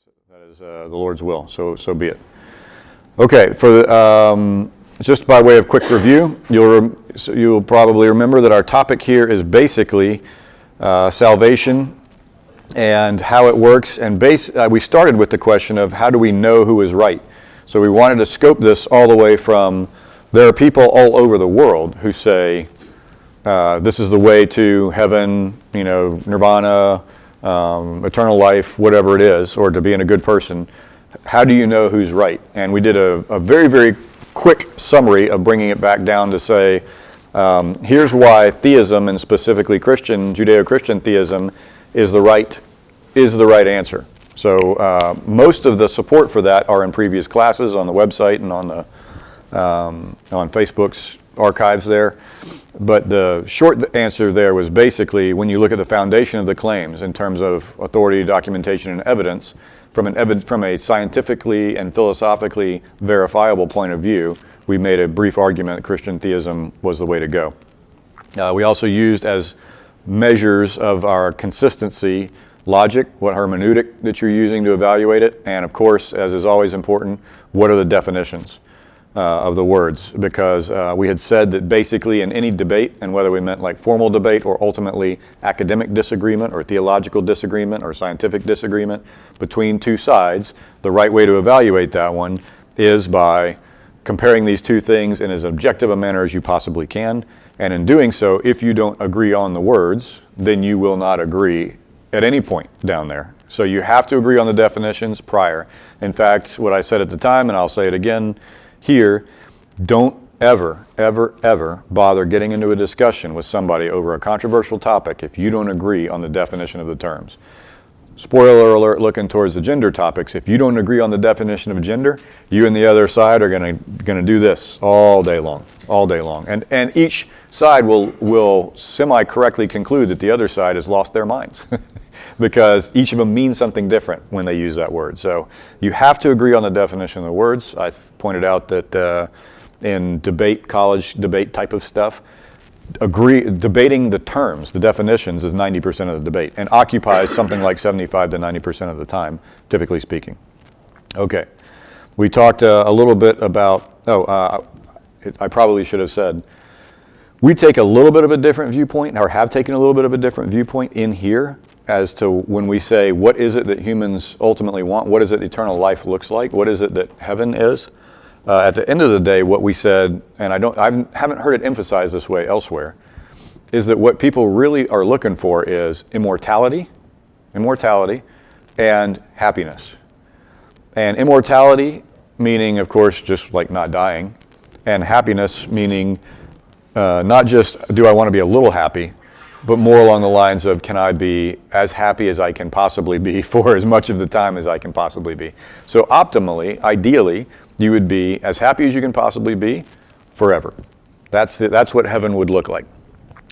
That is the Lord's will, so be it. Okay, just by way of quick review, you'll probably remember that our topic here is basically salvation and how it works. And we started with the question of how do we know who is right? So we wanted to scope this all the way from, there are people all over the world who say this is the way to heaven, nirvana, eternal life, whatever it is, or to being a good person. How do you know who's right? And we did a very, very quick summary of bringing it back down to say, here's why theism, and specifically Judeo-Christian theism, is the right answer. So most of the support for that are in previous classes on the website and on Facebook's archives there. But the short answer there was basically, when you look at the foundation of the claims in terms of authority, documentation, and evidence, from a scientifically and philosophically verifiable point of view, we made a brief argument that Christian theism was the way to go. We also used as measures of our consistency logic, what hermeneutic that you're using to evaluate it, and of course, as is always important, what are the definitions of the words, because we had said that basically in any debate, and whether we meant like formal debate or ultimately academic disagreement or theological disagreement or scientific disagreement between two sides, the right way to evaluate that one is by comparing these two things in as objective a manner as you possibly can. And in doing so, if you don't agree on the words, then you will not agree at any point down there. So you have to agree on the definitions prior. In fact, what I said at the time, and I'll say it again here, don't ever, ever, ever bother getting into a discussion with somebody over a controversial topic if you don't agree on the definition of the terms. Spoiler alert, looking towards the gender topics, if you don't agree on the definition of gender, you and the other side are gonna do this all day long. And each side will semi-correctly conclude that the other side has lost their minds because each of them means something different when they use that word. So you have to agree on the definition of the words. I pointed out that in college debate type of stuff, debating the terms, the definitions, is 90% of the debate and occupies something like 75 to 90% of the time, typically speaking. Okay, we talked a little bit about, I probably should have said, we take a little bit of a different viewpoint, or have taken a little bit of a different viewpoint in here as to when we say, what is it that humans ultimately want? What is it eternal life looks like? What is it that heaven is? At the end of the day, what we said, and I haven't heard it emphasized this way elsewhere, is that what people really are looking for is immortality, and happiness. And immortality meaning, of course, just like not dying, and happiness meaning not just do I want to be a little happy, but more along the lines of, can I be as happy as I can possibly be for as much of the time as I can possibly be? So optimally, ideally, you would be as happy as you can possibly be forever. That's what heaven would look like.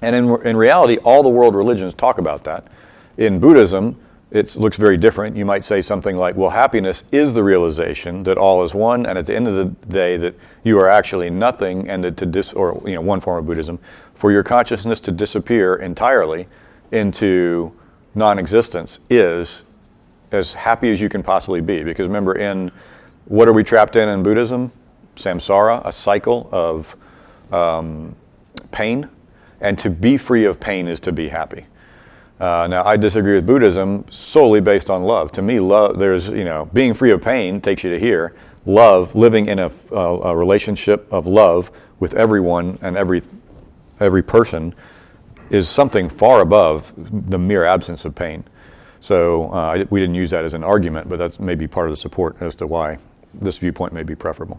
And in reality, all the world religions talk about that. In Buddhism, it looks very different. You might say something like, well, happiness is the realization that all is one, and at the end of the day that you are actually nothing, and that one form of Buddhism, for your consciousness to disappear entirely into non-existence is as happy as you can possibly be. Because remember, what are we trapped in Buddhism? Samsara, a cycle of pain, and to be free of pain is to be happy. Now, I disagree with Buddhism solely based on love. To me, love, being free of pain takes you to here. Love, living in a relationship of love with everyone and every person, is something far above the mere absence of pain. So we didn't use that as an argument, but that's maybe part of the support as to why this viewpoint may be preferable.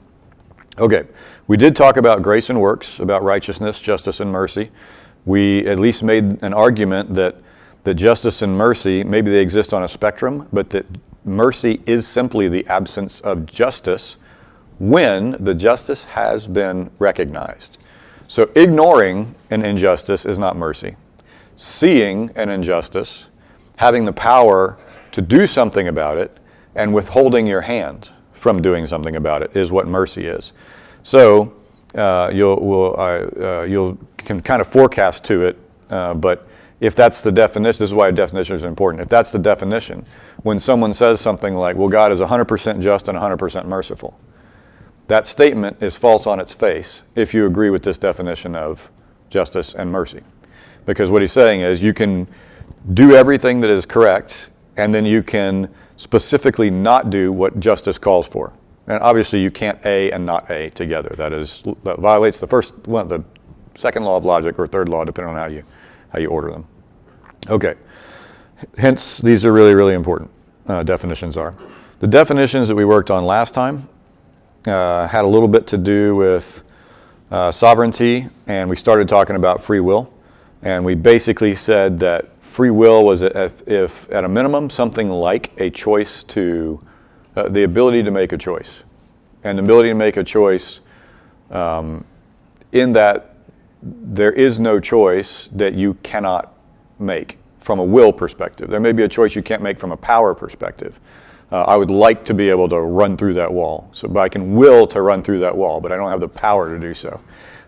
Okay, we did talk about grace and works, about righteousness, justice, and mercy. We at least made an argument that justice and mercy, maybe they exist on a spectrum, but that mercy is simply the absence of justice when the justice has been recognized. So ignoring an injustice is not mercy. Seeing an injustice, having the power to do something about it, and withholding your hand from doing something about it is what mercy is. So you can kind of forecast to it, but if that's the definition, this is why definitions are important. If that's the definition, when someone says something like, well, God is 100% just and 100% merciful, that statement is false on its face if you agree with this definition of justice and mercy. Because what he's saying is you can do everything that is correct, and then you can specifically not do what justice calls for. And obviously you can't A and not A together. That violates the second law of logic or third law, depending on how you order them. Okay, hence these are really, really important, definitions are. The definitions that we worked on last time had a little bit to do with sovereignty, and we started talking about free will. And we basically said that free will was, if at a minimum, something like a choice to, the ability to make a choice. And the ability to make a choice in that there is no choice that you cannot make from a will perspective. There may be a choice you can't make from a power perspective. I would like to be able to run through that wall. But I can will to run through that wall, but I don't have the power to do so.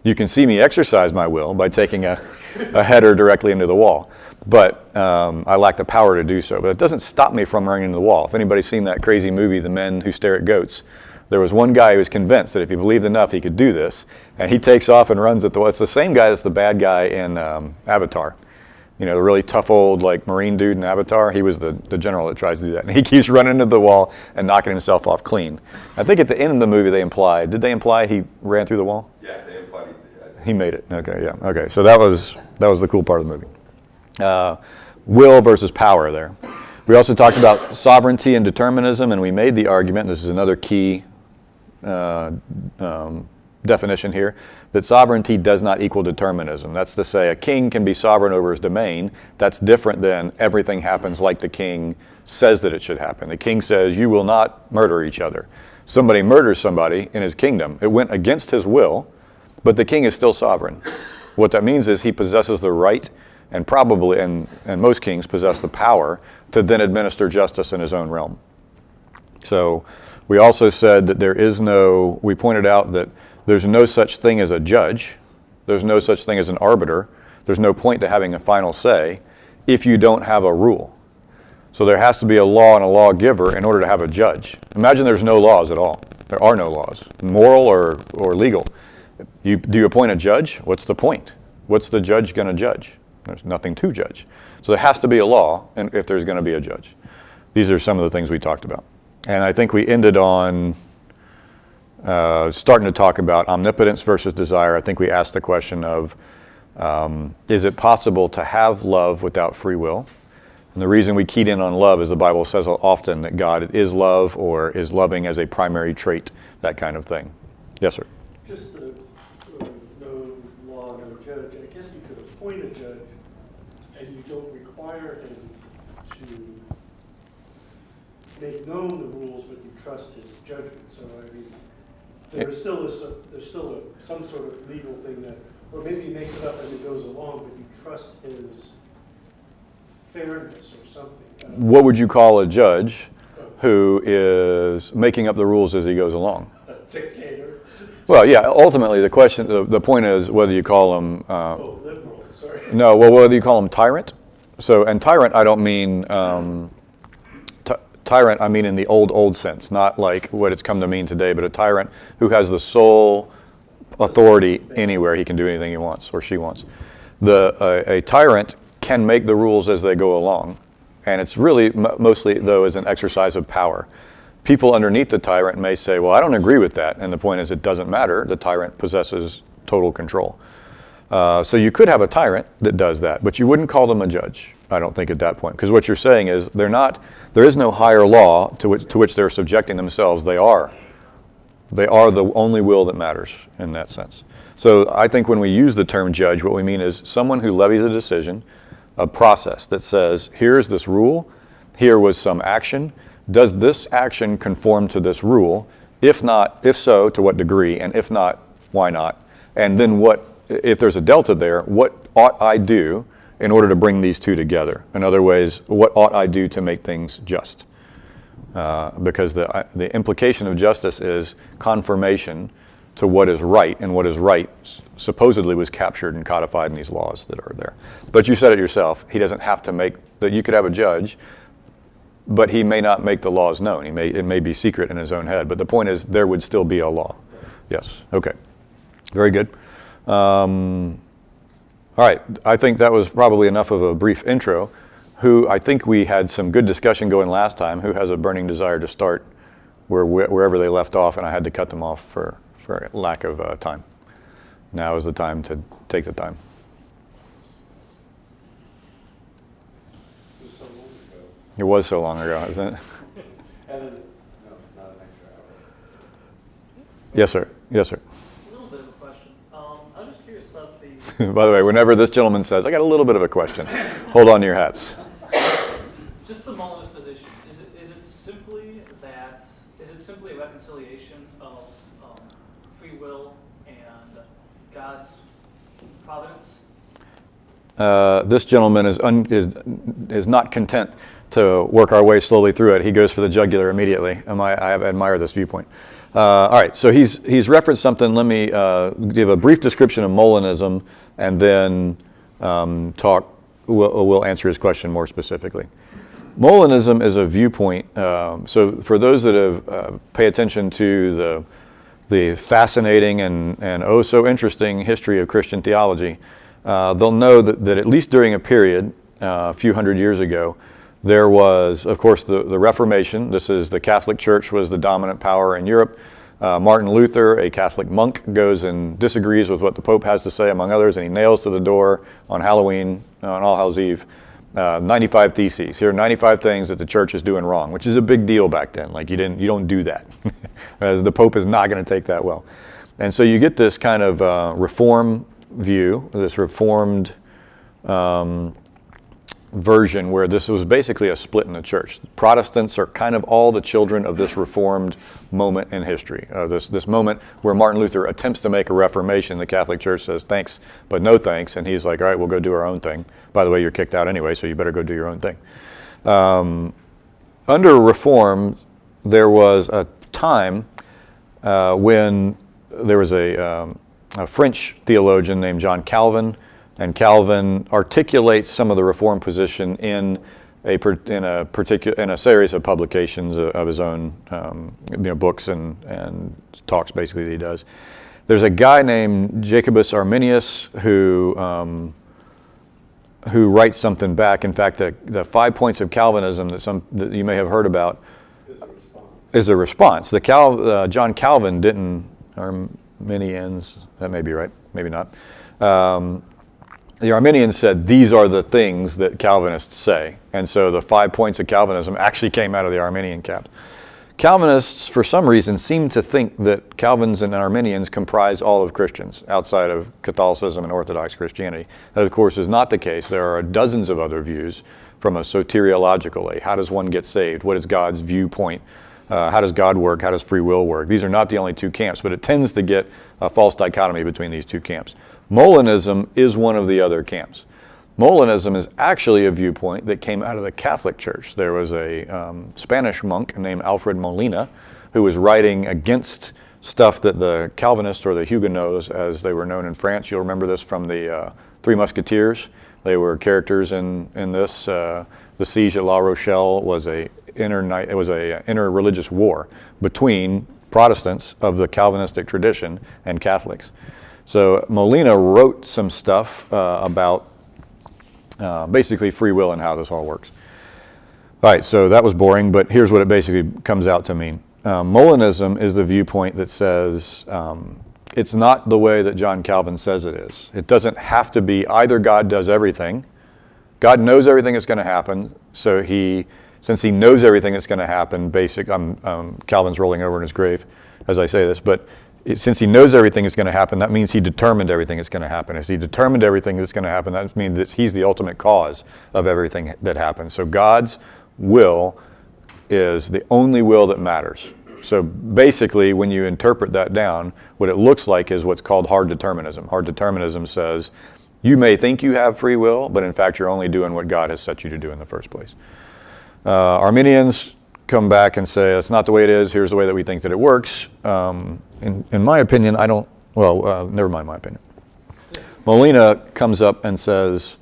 You can see me exercise my will by taking a header directly into the wall. But I lack the power to do so. But it doesn't stop me from running into the wall. If anybody's seen that crazy movie, The Men Who Stare at Goats, there was one guy who was convinced that if he believed enough, he could do this. And he takes off and runs at the wall. It's the same guy that's the bad guy in Avatar. You know, the really tough old Marine dude in Avatar. He was the general that tries to do that. And he keeps running into the wall and knocking himself off clean. I think at the end of the movie did they imply he ran through the wall? Yeah, they implied he made it. Okay, yeah. Okay, so that was the cool part of the movie. Will versus power there. We also talked about sovereignty and determinism, and we made the argument, this is another key definition here, that sovereignty does not equal determinism. That's to say a king can be sovereign over his domain. That's different than everything happens like the king says that it should happen. The king says, you will not murder each other. Somebody murders somebody in his kingdom. It went against his will, but the king is still sovereign. What that means is he possesses the right, and probably, and most kings possess the power to then administer justice in his own realm. So we also said that we pointed out that there's no such thing as a judge. There's no such thing as an arbiter. There's no point to having a final say if you don't have a rule. So there has to be a law and a lawgiver in order to have a judge. Imagine there's no laws at all. There are no laws, moral or legal. Do you appoint a judge? What's the point? What's the judge going to judge? There's nothing to judge. So there has to be a law and if there's going to be a judge. These are some of the things we talked about. And I think we ended on starting to talk about omnipotence versus desire. I think we asked the question of, is it possible to have love without free will? And the reason we keyed in on love is the Bible says often that God is love or is loving as a primary trait, that kind of thing. Yes, sir. Just the no law, no judge. I guess you could appoint a judge and you don't require him to make known the rules, but you trust his judgment. So I mean, there's still some sort of legal thing that, or maybe he makes it up as it goes along, but you trust his fairness or something. What would you call a judge who is making up the rules as he goes along? A dictator. Well, yeah. Ultimately, the point is whether you call him. Liberal. Sorry. No, well, whether you call him tyrant. So, and tyrant, I don't mean. Tyrant, I mean in the old sense, not like what it's come to mean today, but a tyrant who has the sole authority anywhere. He can do anything he wants or she wants. A tyrant can make the rules as they go along, and it's really mostly, though, as an exercise of power. People underneath the tyrant may say, well, I don't agree with that, and the point is it doesn't matter. The tyrant possesses total control. So you could have a tyrant that does that, but you wouldn't call them a judge, I don't think, at that point, because what you're saying is there is no higher law to which they're subjecting themselves. They are the only will that matters in that sense. So I think when we use the term judge, what we mean is someone who levies a decision, a process that says, here's this rule, here was some action, does this action conform to this rule? If not, if so, to what degree, and if not, why not? And then if there's a delta there, what ought I do in order to bring these two together? In other ways, what ought I do to make things just? Because the implication of justice is confirmation to what is right, and what is right supposedly was captured and codified in these laws that are there. But you said it yourself, he doesn't have to make, that you could have a judge, but he may not make the laws known. It may be secret in his own head, but the point is there would still be a law. Yes, okay, very good. All right, I think that was probably enough of a brief intro. I think we had some good discussion going last time. Who has a burning desire to start wherever they left off, and I had to cut them off for lack of time. Now is the time to take the time. It was so long ago, isn't it? And then, no, not an extra hour. Yes, sir. Yes, sir. A little bit of a question. I'm just curious about the. By the way, whenever this gentleman says, I got a little bit of a question, hold on to your hats. Just the Molinist position. Is it simply a reconciliation of free will and God's providence? This gentleman is not content to work our way slowly through it. He goes for the jugular immediately. I admire this viewpoint. All right, so he's referenced something. Let me give a brief description of Molinism, and then we'll answer his question more specifically. Molinism is a viewpoint. So for those that have pay attention to the fascinating and oh so interesting history of Christian theology, they'll know that at least during a period a few hundred years ago, there was, of course, the Reformation. This is the Catholic Church was the dominant power in Europe. Martin Luther, a Catholic monk, goes and disagrees with what the Pope has to say, among others, and he nails to the door on Halloween, on All Hallows Eve, 95 theses. Here are 95 things that the church is doing wrong, which is a big deal back then. Like you don't do that, as the Pope is not going to take that well. And so you get this kind of reform view, this reformed version where this was basically a split in the church. Protestants are kind of all the children of this reformed moment in history, this moment where Martin Luther attempts to make a reformation. The Catholic Church says thanks, but no thanks, and he's like, all right, we'll go do our own thing. By the way, you're kicked out anyway, so you better go do your own thing. Under Reform, there was a time when there was a French theologian named John Calvin, and Calvin articulates some of the Reformed position in a series of publications of his own, books and talks basically that he does. There's a guy named Jacobus Arminius who writes something back. In fact, the 5 points of Calvinism that you may have heard about is a response. John Calvin didn't, Arminians, that may be right, maybe not. The Arminians said these are the things that Calvinists say. And so the 5 points of Calvinism actually came out of the Arminian camp. Calvinists, for some reason, seem to think that Calvins and Arminians comprise all of Christians outside of Catholicism and Orthodox Christianity. That, of course, is not the case. There are dozens of other views from a soteriological way. How does one get saved? What is God's viewpoint? How does God work? How does free will work? These are not the only two camps, but it tends to get a false dichotomy between these two camps. Molinism is one of the other camps. Molinism is actually a viewpoint that came out of the Catholic Church. There was a Spanish monk named Alfred Molina who was writing against stuff that the Calvinists, or the Huguenots as they were known in France, you'll remember this from the Three Musketeers. They were characters in this. The siege at La Rochelle was a interreligious war between Protestants of the Calvinistic tradition and Catholics. So Molina wrote some stuff about basically free will and how this all works. All right, so that was boring, but here's what it basically comes out to mean. Molinism is the viewpoint that says it's not the way that John Calvin says it is. It doesn't have to be either God does everything. God knows everything that's going to happen, so since he knows everything that's going to happen, Calvin's rolling over in his grave as I say this, but since he knows everything is going to happen, that means he determined everything that's going to happen. As he determined everything that's going to happen, that means that he's the ultimate cause of everything that happens. So God's will is the only will that matters. So basically, when you interpret that down, what it looks like is what's called hard determinism. Hard determinism says, you may think you have free will, but in fact, you're only doing what God has set you to do in the first place. Arminians come back and say, that's not the way it is, here's the way that we think that it works. in my opinion, I don't, well, never mind my opinion. Molina comes up and says,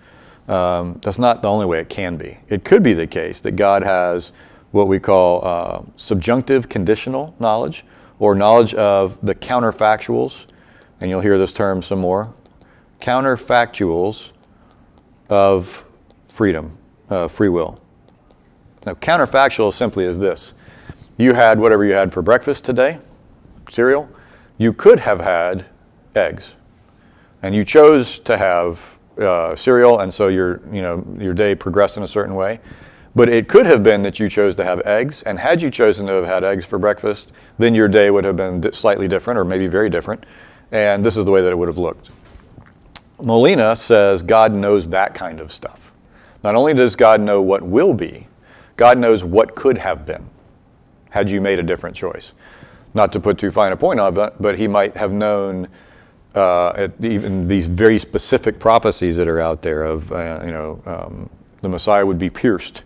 that's not the only way it can be. It could be the case that God has what we call subjunctive conditional knowledge, or knowledge of the counterfactuals, and you'll hear this term some more, counterfactuals of freedom, free will. Now, counterfactual simply is this. You had whatever you had for breakfast today, cereal. You could have had eggs, and you chose to have cereal, and so your day progressed in a certain way. But it could have been that you chose to have eggs, and had you chosen to have had eggs for breakfast, then your day would have been slightly different, or maybe very different, and this is the way that it would have looked. Molina says God knows that kind of stuff. Not only does God know what will be, God knows what could have been had you made a different choice. Not to put too fine a point on it, but he might have known even these very specific prophecies that are out there of, the Messiah would be pierced.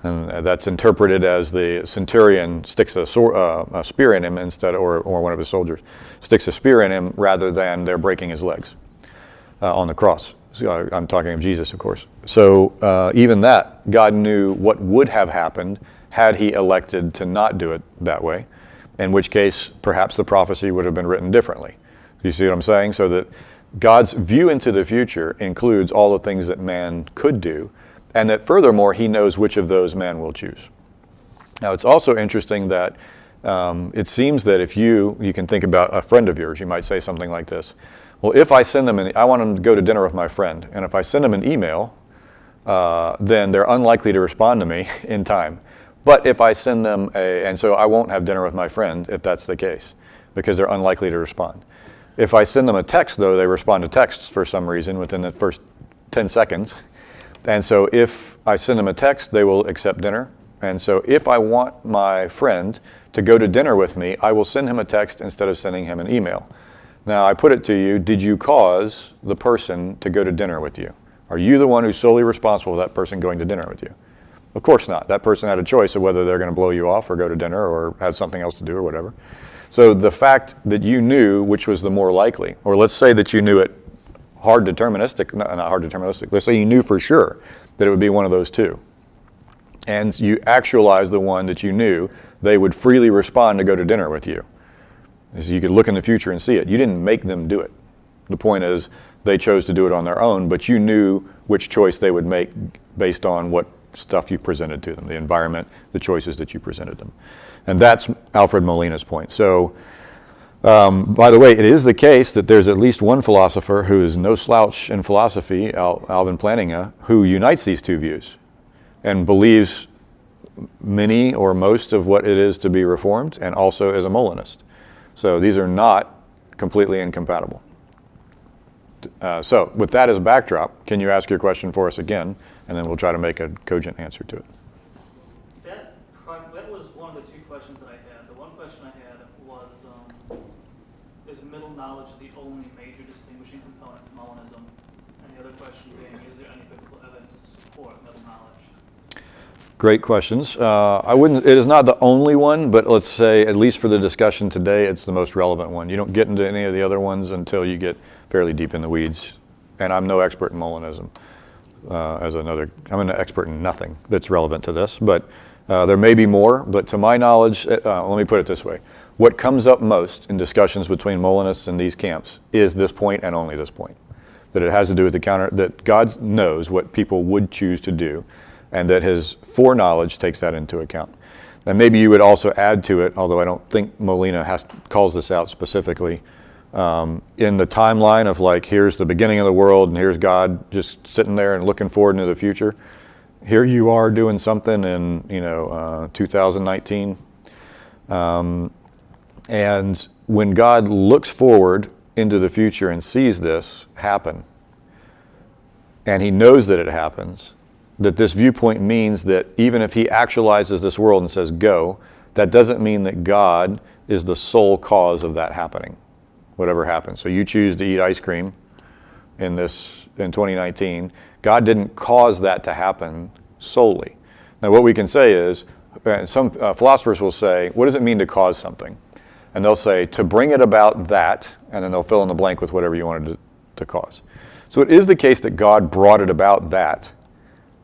And that's interpreted as the centurion sticks a spear in him instead, or one of his soldiers sticks a spear in him rather than they're breaking his legs on the cross. So I'm talking of Jesus, of course. So even that, God knew what would have happened had he elected to not do it that way, in which case perhaps the prophecy would have been written differently. You see what I'm saying? So that God's view into the future includes all the things that man could do, and that furthermore, he knows which of those man will choose. Now, it's also interesting that it seems that if you can think about a friend of yours, you might say something like this. Well, if I send them, I want them to go to dinner with my friend, and if I send them an email, then they're unlikely to respond to me in time. But if I send them and so I won't have dinner with my friend if that's the case, because they're unlikely to respond. If I send them a text, though, they respond to texts for some reason within the first 10 seconds. And so if I send them a text, they will accept dinner. And so if I want my friend to go to dinner with me, I will send him a text instead of sending him an email. Now, I put it to you, did you cause the person to go to dinner with you? Are you the one who's solely responsible for that person going to dinner with you? Of course not. That person had a choice of whether they're going to blow you off or go to dinner or had something else to do or whatever. So the fact that you knew which was the more likely, or let's say that you knew it not hard deterministic, let's say you knew for sure that it would be one of those two. And you actualized the one that you knew they would freely respond to go to dinner with you. So you could look in the future and see it. You didn't make them do it. The point is they chose to do it on their own, but you knew which choice they would make based on what stuff you presented to them, the environment, the choices that you presented them. And that's Alfred Molina's point. So, by the way, it is the case that there's at least one philosopher who is no slouch in philosophy, Alvin Plantinga, who unites these two views and believes many or most of what it is to be Reformed, and also is a Molinist. So these are not completely incompatible. So with that as a backdrop, can you ask your question for us again, and then we'll try to make a cogent answer to it. That was one of the two questions that I had. The one question I had was, is middle knowledge the only major distinguishing component of Molinism? And the other question being, is there any biblical evidence to support middle knowledge? Great questions. It is not the only one, but let's say, at least for the discussion today, it's the most relevant one. You don't get into any of the other ones until you get fairly deep in the weeds. And I'm no expert in Molinism. I'm an expert in nothing that's relevant to this, but there may be more. But to my knowledge, let me put it this way. What comes up most in discussions between Molinists and these camps is this point and only this point. That it has to do with that God knows what people would choose to do, and that his foreknowledge takes that into account. And maybe you would also add to it, although I don't think Molina calls this out specifically, in the timeline of like, here's the beginning of the world, and here's God just sitting there and looking forward into the future. Here you are doing something in 2019. And when God looks forward into the future and sees this happen, and he knows that it happens, that this viewpoint means that even if he actualizes this world and says go, that doesn't mean that God is the sole cause of that happening, whatever happens. So you choose to eat ice cream in 2019. God didn't cause that to happen solely. Now what we can say is, some philosophers will say, what does it mean to cause something? and they'll say, to bring it about that, and then they'll fill in the blank with whatever you wanted to cause. So it is the case that God brought it about that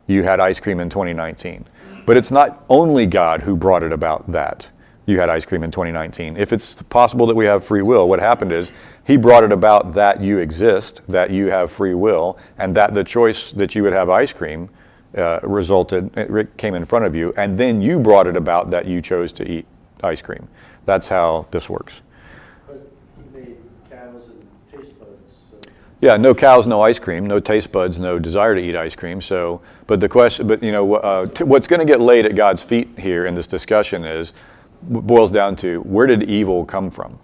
you had ice cream in 2019. But it's not only God who brought it about that you had ice cream in 2019. If it's possible that we have free will, what happened is he brought it about that you exist, that you have free will, and that the choice that you would have ice cream it came in front of you, and then you brought it about that you chose to eat ice cream. That's how this works. But he made cows and taste buds, so. Yeah, no cows, no ice cream, no taste buds, no desire to eat ice cream. So, but the question, what's going to get laid at God's feet here in this discussion boils down to, where did evil come from?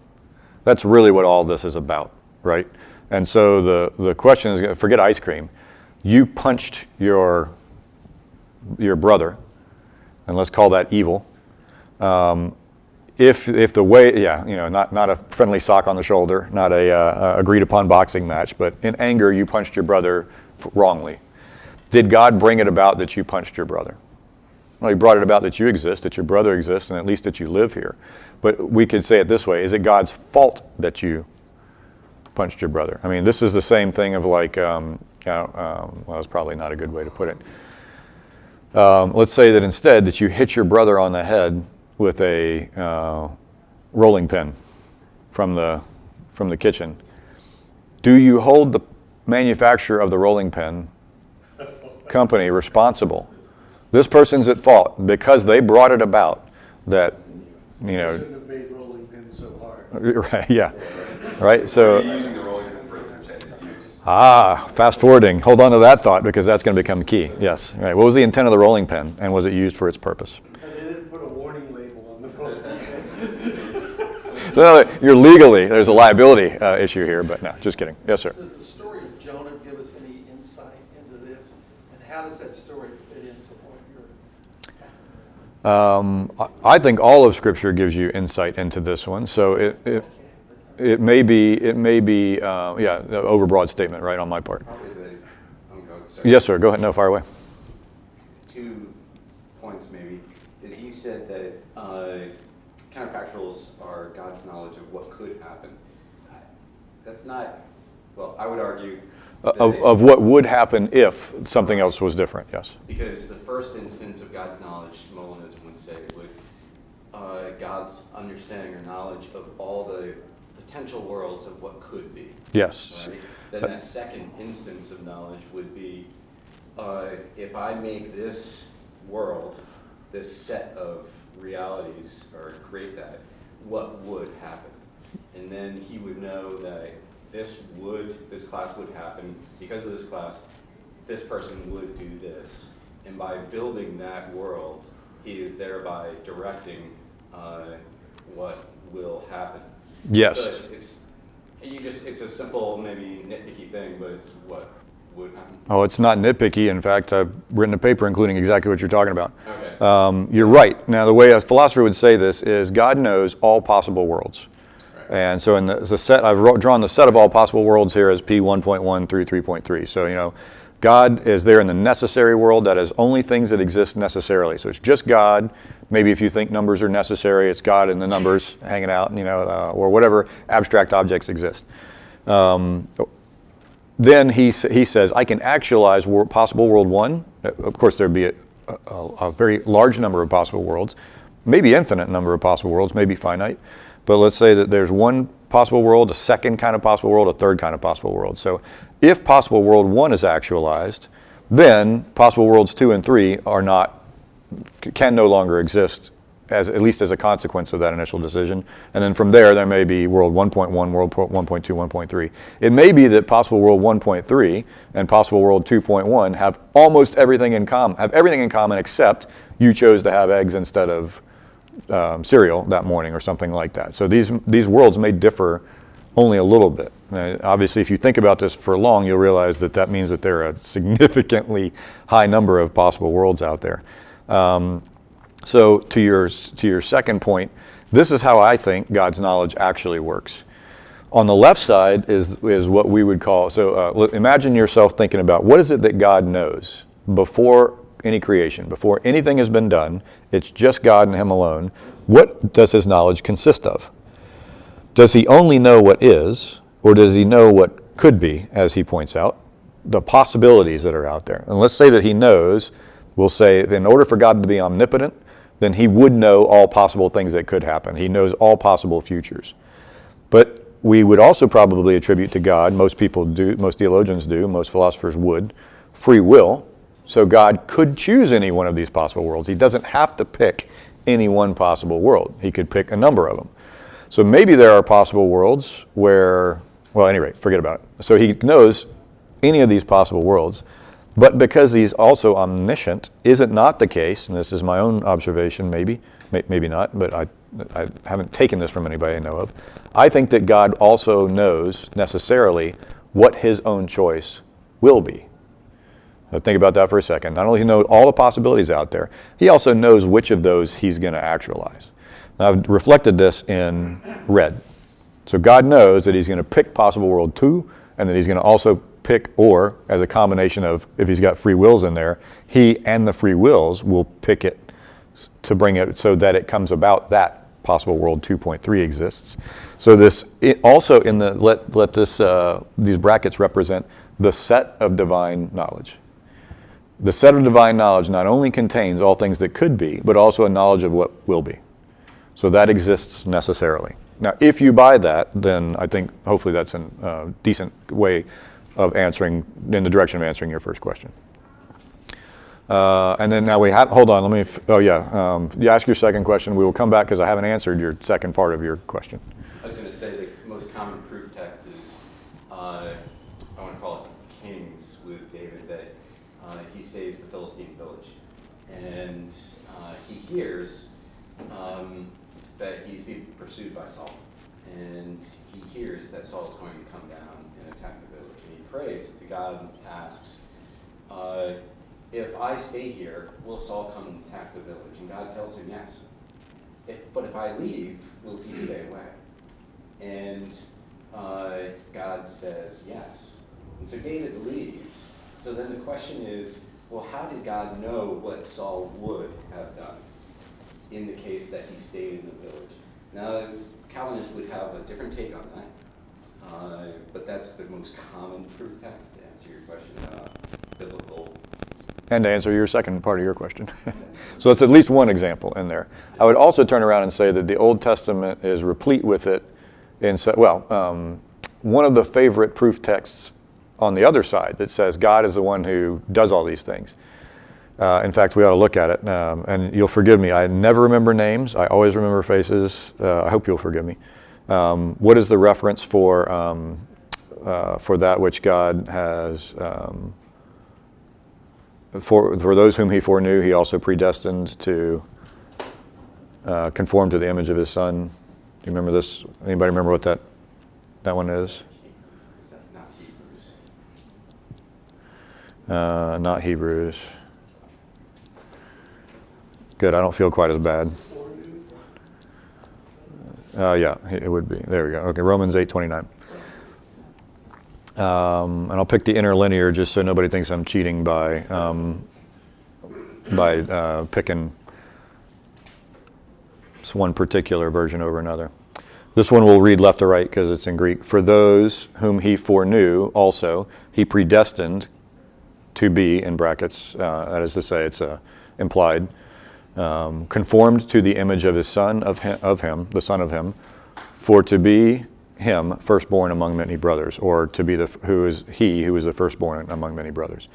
That's really what all this is about, right? And so the question is, forget ice cream. You punched your brother, and let's call that evil. If the way, not a friendly sock on the shoulder, not a agreed upon boxing match, but in anger you punched your brother wrongly. Did God bring it about that you punched your brother? Well, he brought it about that you exist, that your brother exists, and at least that you live here. But we could say it this way: is it God's fault that you punched your brother? I mean, this is the same thing of like, well, it's probably not a good way to put it. Let's say that instead that you hit your brother on the head with a rolling pin from the kitchen. Do you hold the manufacturer of the rolling pin company responsible? This person's at fault because they brought it about that, Shouldn't have made rolling pins so hard. Right, yeah. Right, so. Using the rolling pin for its intended use. Fast forwarding. Hold on to that thought because that's going to become key. Yes, right. What was the intent of the rolling pin, and was it used for its purpose? And they didn't put a warning label on the rolling pin. So there's a liability issue here, but no, just kidding. Yes, sir. Does the story of Jonah give us any insight into this? And how does that story fit into what you're... I think all of Scripture gives you insight into this one. So it may be an overbroad statement, right, on my part. Sorry. Yes, sir. Go ahead. No, fire away. 2 points maybe. Is you said that counterfactuals are God's knowledge of what could happen. That's not, well, I would argue that Of what would happen if something else was different, yes. because the first instance of God's knowledge, Molinism would say, would God's understanding or knowledge of all the potential worlds of what could be. Yes. Right? Then that second instance of knowledge would be, if I make this world, this set of realities, or create that, what would happen? And then he would know that this class would happen. Because of this class, this person would do this. And by building that world, he is thereby directing what will happen. Yes. So it's a simple, maybe nitpicky thing, but it's what would happen. Oh, it's not nitpicky. In fact, I've written a paper including exactly what you're talking about. Okay. You're right. Now, the way a philosopher would say this is God knows all possible worlds. Right. And so in the set, I've drawn the set of all possible worlds here as P1.1 through 3.3. So, God is there in the necessary world. That is only things that exist necessarily. So it's just God. Maybe if you think numbers are necessary, it's God and the numbers hanging out, or whatever abstract objects exist. Then he says, I can actualize possible world 1. Of course, there'd be a very large number of possible worlds, maybe infinite number of possible worlds, maybe finite. But let's say that there's one possible world, a second kind of possible world, a third kind of possible world. So if possible world 1 is actualized, then possible worlds 2 and 3 can no longer exist, at least as a consequence of that initial decision. And then from there may be world 1.1, world 1.2, 1.3. It may be that possible world 1.3 and possible world 2.1 have almost everything in common, except you chose to have eggs instead of cereal that morning or something like that. So these worlds may differ only a little bit. Obviously, if you think about this for long, you'll realize that means that there are a significantly high number of possible worlds out there. So to your second point, this is how I think God's knowledge actually works. On the left side is what we would call, imagine yourself thinking about what is it that God knows before any creation, before anything has been done. It's just God and Him alone. What does His knowledge consist of? Does he only know what is, or does he know what could be, as he points out, the possibilities that are out there? And let's say that he knows, we'll say, in order for God to be omnipotent, then he would know all possible things that could happen. He knows all possible futures. But we would also probably attribute to God, most people do, most theologians do, most philosophers would, free will. So God could choose any one of these possible worlds. He doesn't have to pick any one possible world. He could pick a number of them. So maybe there are possible worlds where, well, anyway, forget about it. So he knows any of these possible worlds, but because he's also omniscient, is it not the case, and this is my own observation, maybe not, but I haven't taken this from anybody I know of. I think that God also knows necessarily what his own choice will be. So think about that for a second. Not only does he know all the possibilities out there, he also knows which of those he's going to actualize. Now, I've reflected this in red. So God knows that he's going to pick possible world 2, and that he's going to also pick, or as a combination of, if he's got free wills in there, he and the free wills will pick it to bring it so that it comes about that possible world 2.3 exists. So this also in the let this these brackets represent the set of divine knowledge. The set of divine knowledge not only contains all things that could be, but also a knowledge of what will be. So that exists necessarily. Now, if you buy that, then I think hopefully that's a decent way of answering, in the direction of answering your first question. And then now we have, hold on, you ask your second question. We will come back because I haven't answered your second part of your question. I was going to say the most common proof text is, I want to call it Kings with David, that he saves the Philistine village. And he hears that he's being pursued by Saul. And he hears that Saul is going to come down and attack the village. And he prays to God and asks, if I stay here, will Saul come and attack the village? And God tells him yes. But if I leave, will he stay away? And God says yes. And so David leaves. So then the question is, well, how did God know what Saul would have done in the case that he stayed in the village? Now, Calvinists would have a different take on that, but that's the most common proof text to answer your question about biblical. And to answer your second part of your question. So it's at least one example in there. I would also turn around and say that the Old Testament is replete with it. One of the favorite proof texts on the other side that says God is the one who does all these things. In fact, we ought to look at it. And you'll forgive me. I never remember names. I always remember faces. I hope you'll forgive me. What is the reference for that which God has... For those whom he foreknew, he also predestined to conform to the image of his Son. Do you remember this? Anybody remember what that one is? Is that not Hebrews? Not Hebrews. Good, I don't feel quite as bad. Yeah, it would be. There we go. Okay, Romans 8:29. And I'll pick the interlinear just so nobody thinks I'm cheating by picking one particular version over another. This one will read left to right because it's in Greek. For those whom he foreknew also, he predestined to be, in brackets, that is to say, it's implied, conformed to the image of his Son, of him, the Son of him, for to be him firstborn among many brothers, or to be who is the firstborn among many brothers.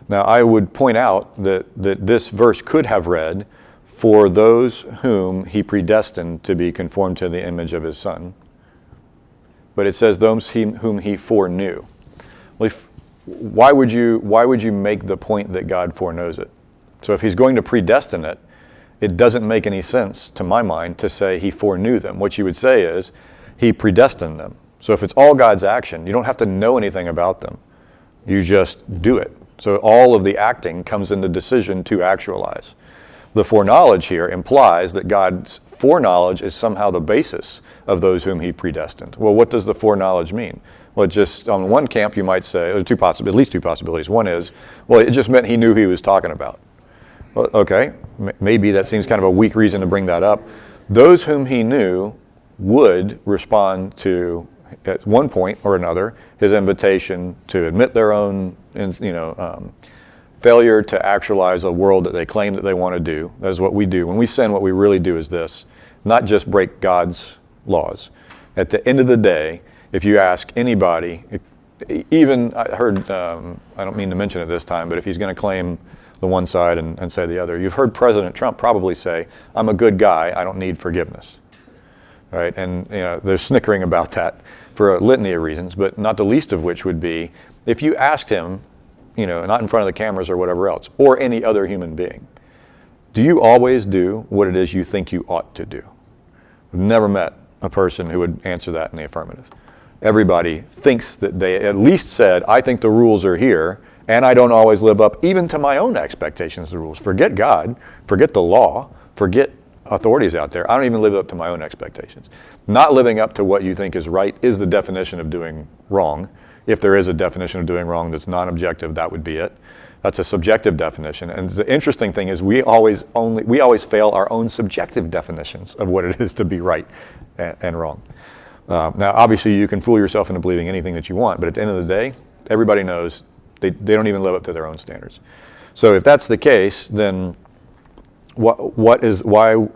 Now I would point out that this verse could have read, for those whom he predestined to be conformed to the image of his Son. But it says those whom he foreknew. Well, why would you make the point that God foreknows it? So if he's going to predestine it, it doesn't make any sense to my mind to say he foreknew them. What you would say is, he predestined them. So if it's all God's action, you don't have to know anything about them. You just do it. So all of the acting comes in the decision to actualize. The foreknowledge here implies that God's foreknowledge is somehow the basis of those whom he predestined. Well, what does the foreknowledge mean? Well, just on one camp you might say, there's at least two possibilities. One is, well, it just meant he knew who he was talking about. Well, okay, maybe that seems kind of a weak reason to bring that up. Those whom he knew would respond to, at one point or another, his invitation to admit their own, failure to actualize a world that they claim that they want to do. That is what we do. When we sin, what we really do is this: not just break God's laws. At the end of the day, if you ask anybody, even, I heard, I don't mean to mention it this time, but if he's going to claim the one side and say the other, you've heard President Trump probably say, "I'm a good guy, I don't need forgiveness." Right? And they're snickering about that for a litany of reasons, but not the least of which would be, if you asked him, not in front of the cameras or whatever else, or any other human being, do you always do what it is you think you ought to do? I've never met a person who would answer that in the affirmative. Everybody thinks that they at least said, I think the rules are here, and I don't always live up even to my own expectations of the rules. Forget God, forget the law, forget authorities out there. I don't even live up to my own expectations. Not living up to what you think is right is the definition of doing wrong. If there is a definition of doing wrong that's non-objective, that would be it. That's a subjective definition. And the interesting thing is we always fail our own subjective definitions of what it is to be right and wrong. Now, obviously, you can fool yourself into believing anything that you want, but at the end of the day, everybody knows they don't even live up to their own standards. So if that's the case, then why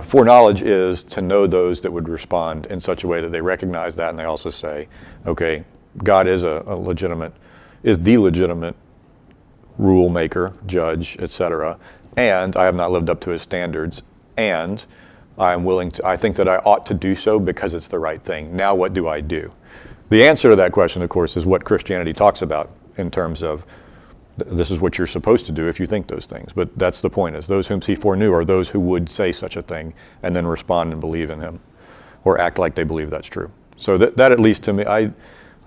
foreknowledge is to know those that would respond in such a way that they recognize that, and they also say, okay, God is the legitimate rule maker, judge, etc., and I have not lived up to his standards, and I think that I ought to do so because it's the right thing. Now what do I do? The answer to that question, of course, is what Christianity talks about in terms of this is what you're supposed to do if you think those things. But that's the point, is those whom he foreknew are those who would say such a thing and then respond and believe in him or act like they believe that's true. So that at least to me, I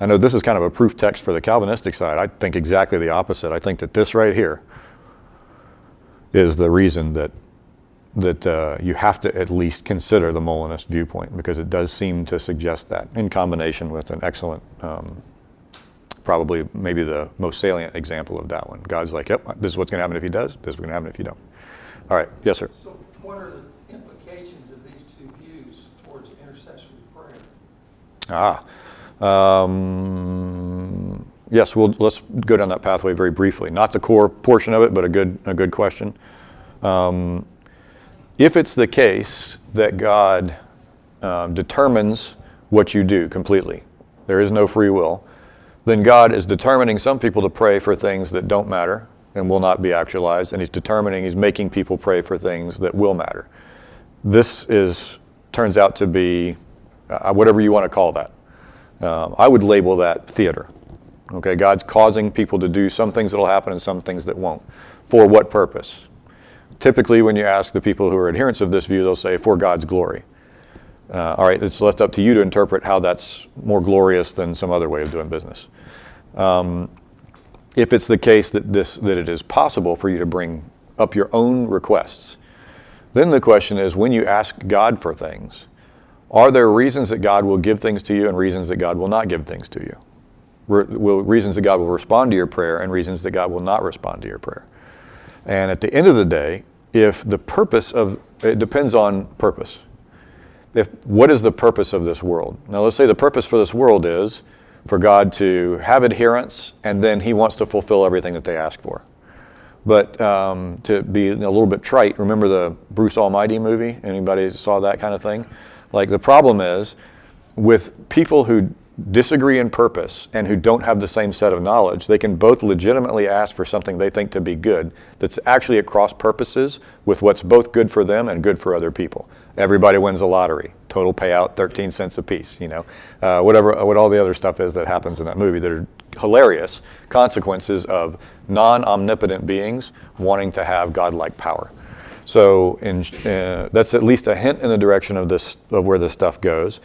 know this is kind of a proof text for the Calvinistic side. I think exactly the opposite. I think that this right here is the reason that you have to at least consider the Molinist viewpoint, because it does seem to suggest that, in combination with an excellent, probably maybe the most salient example of that one. God's like, yep, this is what's going to happen if he does, this is what's going to happen if you don't. All right, yes, sir. So what are the implications of these two views towards intercessory prayer? Yes, let's go down that pathway very briefly. Not the core portion of it, but a good question. If it's the case that God determines what you do completely, there is no free will, then God is determining some people to pray for things that don't matter and will not be actualized, and he's making people pray for things that will matter. This turns out to be whatever you want to call that. I would label that theater. Okay, God's causing people to do some things that will happen and some things that won't. For what purpose? Typically, when you ask the people who are adherents of this view, they'll say, for God's glory. All right, it's left up to you to interpret how that's more glorious than some other way of doing business. If it's the case that it is possible for you to bring up your own requests, then the question is, when you ask God for things, are there reasons that God will give things to you and reasons that God will not give things to you? Reasons that God will respond to your prayer and reasons that God will not respond to your prayer? And at the end of the day, if the purpose it depends on purpose. What is the purpose of this world? Now let's say the purpose for this world is for God to have adherents, and then he wants to fulfill everything that they ask for. But to be a little bit trite, remember the Bruce Almighty movie? Anybody saw that kind of thing? Like, the problem is with people who disagree in purpose and who don't have the same set of knowledge, they can both legitimately ask for something they think to be good that's actually at cross purposes with what's both good for them and good for other people. Everybody wins the lottery, total payout 13 cents a piece, what all the other stuff is that happens in that movie that are hilarious consequences of non-omnipotent beings wanting to have godlike power. So that's at least a hint in the direction of where this stuff goes.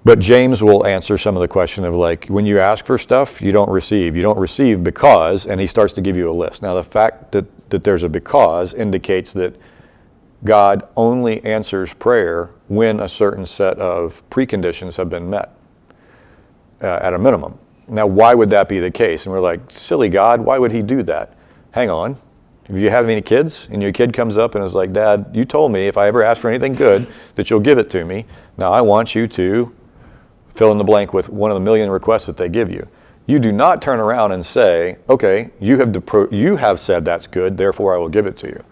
But James will answer some of the question of, like, when you ask for stuff, you don't receive. You don't receive because, and he starts to give you a list. Now, the fact that there's a because indicates that God only answers prayer when a certain set of preconditions have been met, at a minimum. Now, why would that be the case? And we're like, silly God, why would he do that? Hang on. If you have any kids and your kid comes up and is like, Dad, you told me if I ever ask for anything good that you'll give it to me. Now I want you to fill in the blank with one of the million requests that they give you. You do not turn around and say, okay, you have said that's good, therefore I will give it to you.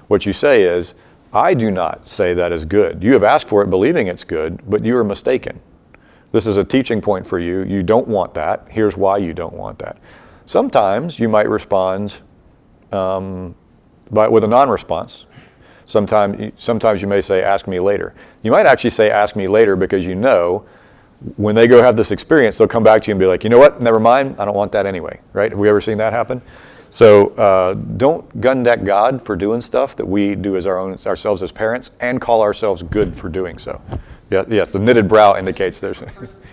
What you say is, I do not say that is good. You have asked for it believing it's good, but you are mistaken. This is a teaching point for you. You don't want that. Here's why you don't want that. Sometimes you might respond with a non-response. Sometimes you may say, ask me later. You might actually say, ask me later, because you know when they go have this experience, they'll come back to you and be like, you know what, never mind, I don't want that anyway, right? Have we ever seen that happen? So don't gun deck God for doing stuff that we do as ourselves as parents, and call ourselves good for doing so. Yeah, yes, the knitted brow indicates there's,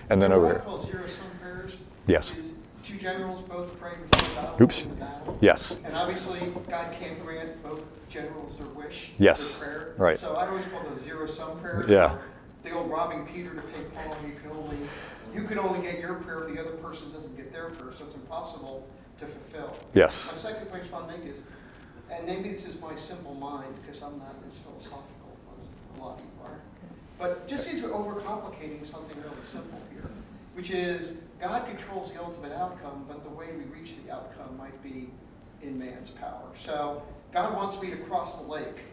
and then over What I here. call zero-sum prayers Yes. is two generals both praying before battle. Oops. In the battle. Yes. And obviously, God can't grant both generals their wish, Yes. their prayer. Right. So I always call those zero-sum prayers. Yeah. The old robbing Peter to pay Paul, you can only get your prayer if the other person doesn't get their prayer, so it's impossible to fulfill. Yes. My second point I want to make is, and maybe this is my simple mind, because I'm not as philosophical as a lot of people are, but just seems we're overcomplicating something really simple here, which is God controls the ultimate outcome, but the way we reach the outcome might be in man's power. So God wants me to cross the lake.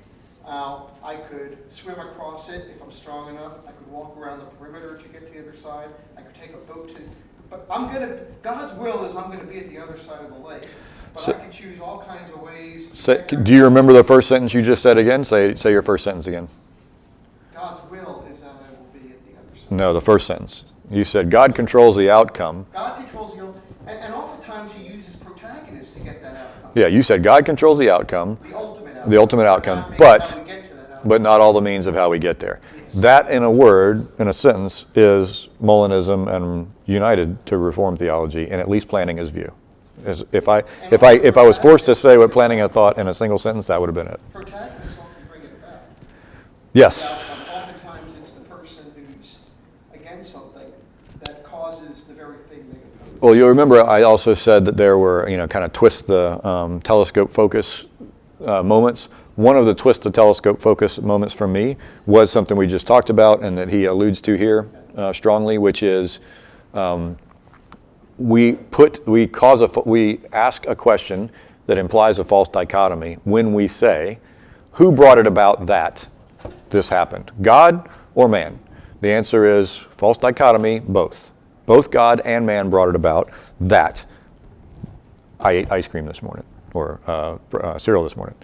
I could swim across it if I'm strong enough. I could walk around the perimeter to get to the other side. I could take a boat to, but God's will is I'm going to be at the other side of the lake. But So- I could choose all kinds of ways. Do you remember the first sentence you just said again? Say your first sentence again. God's will is that I will be at the other side. No, the first sentence. You said God controls the outcome. God controls the ultimate, and oftentimes he uses protagonists to get that outcome. Yeah, you said God controls the outcome, The ultimate outcome. the ultimate outcome, Not maybe but how we get to that outcome. not all the means of how we get there. Yes. That, in a word, in a sentence, is Molinism and United to Reformed theology, and at least planting his view. If I was forced to say what planting a thought in a single sentence, that would have been it. Protagonists often bring it about. Yes. The outcome. Oftentimes it's the person who's against something that causes the very thing they oppose. Well, you'll remember I also said that there were, kind of twist the telescope focus moments. One of the twist the telescope focus moments from me was something we just talked about, and that he alludes to here strongly, which is we ask a question that implies a false dichotomy when we say, who brought it about that this happened, God or man? The answer is false dichotomy, both. Both God and man brought it about that I ate ice cream this morning, or cereal this morning.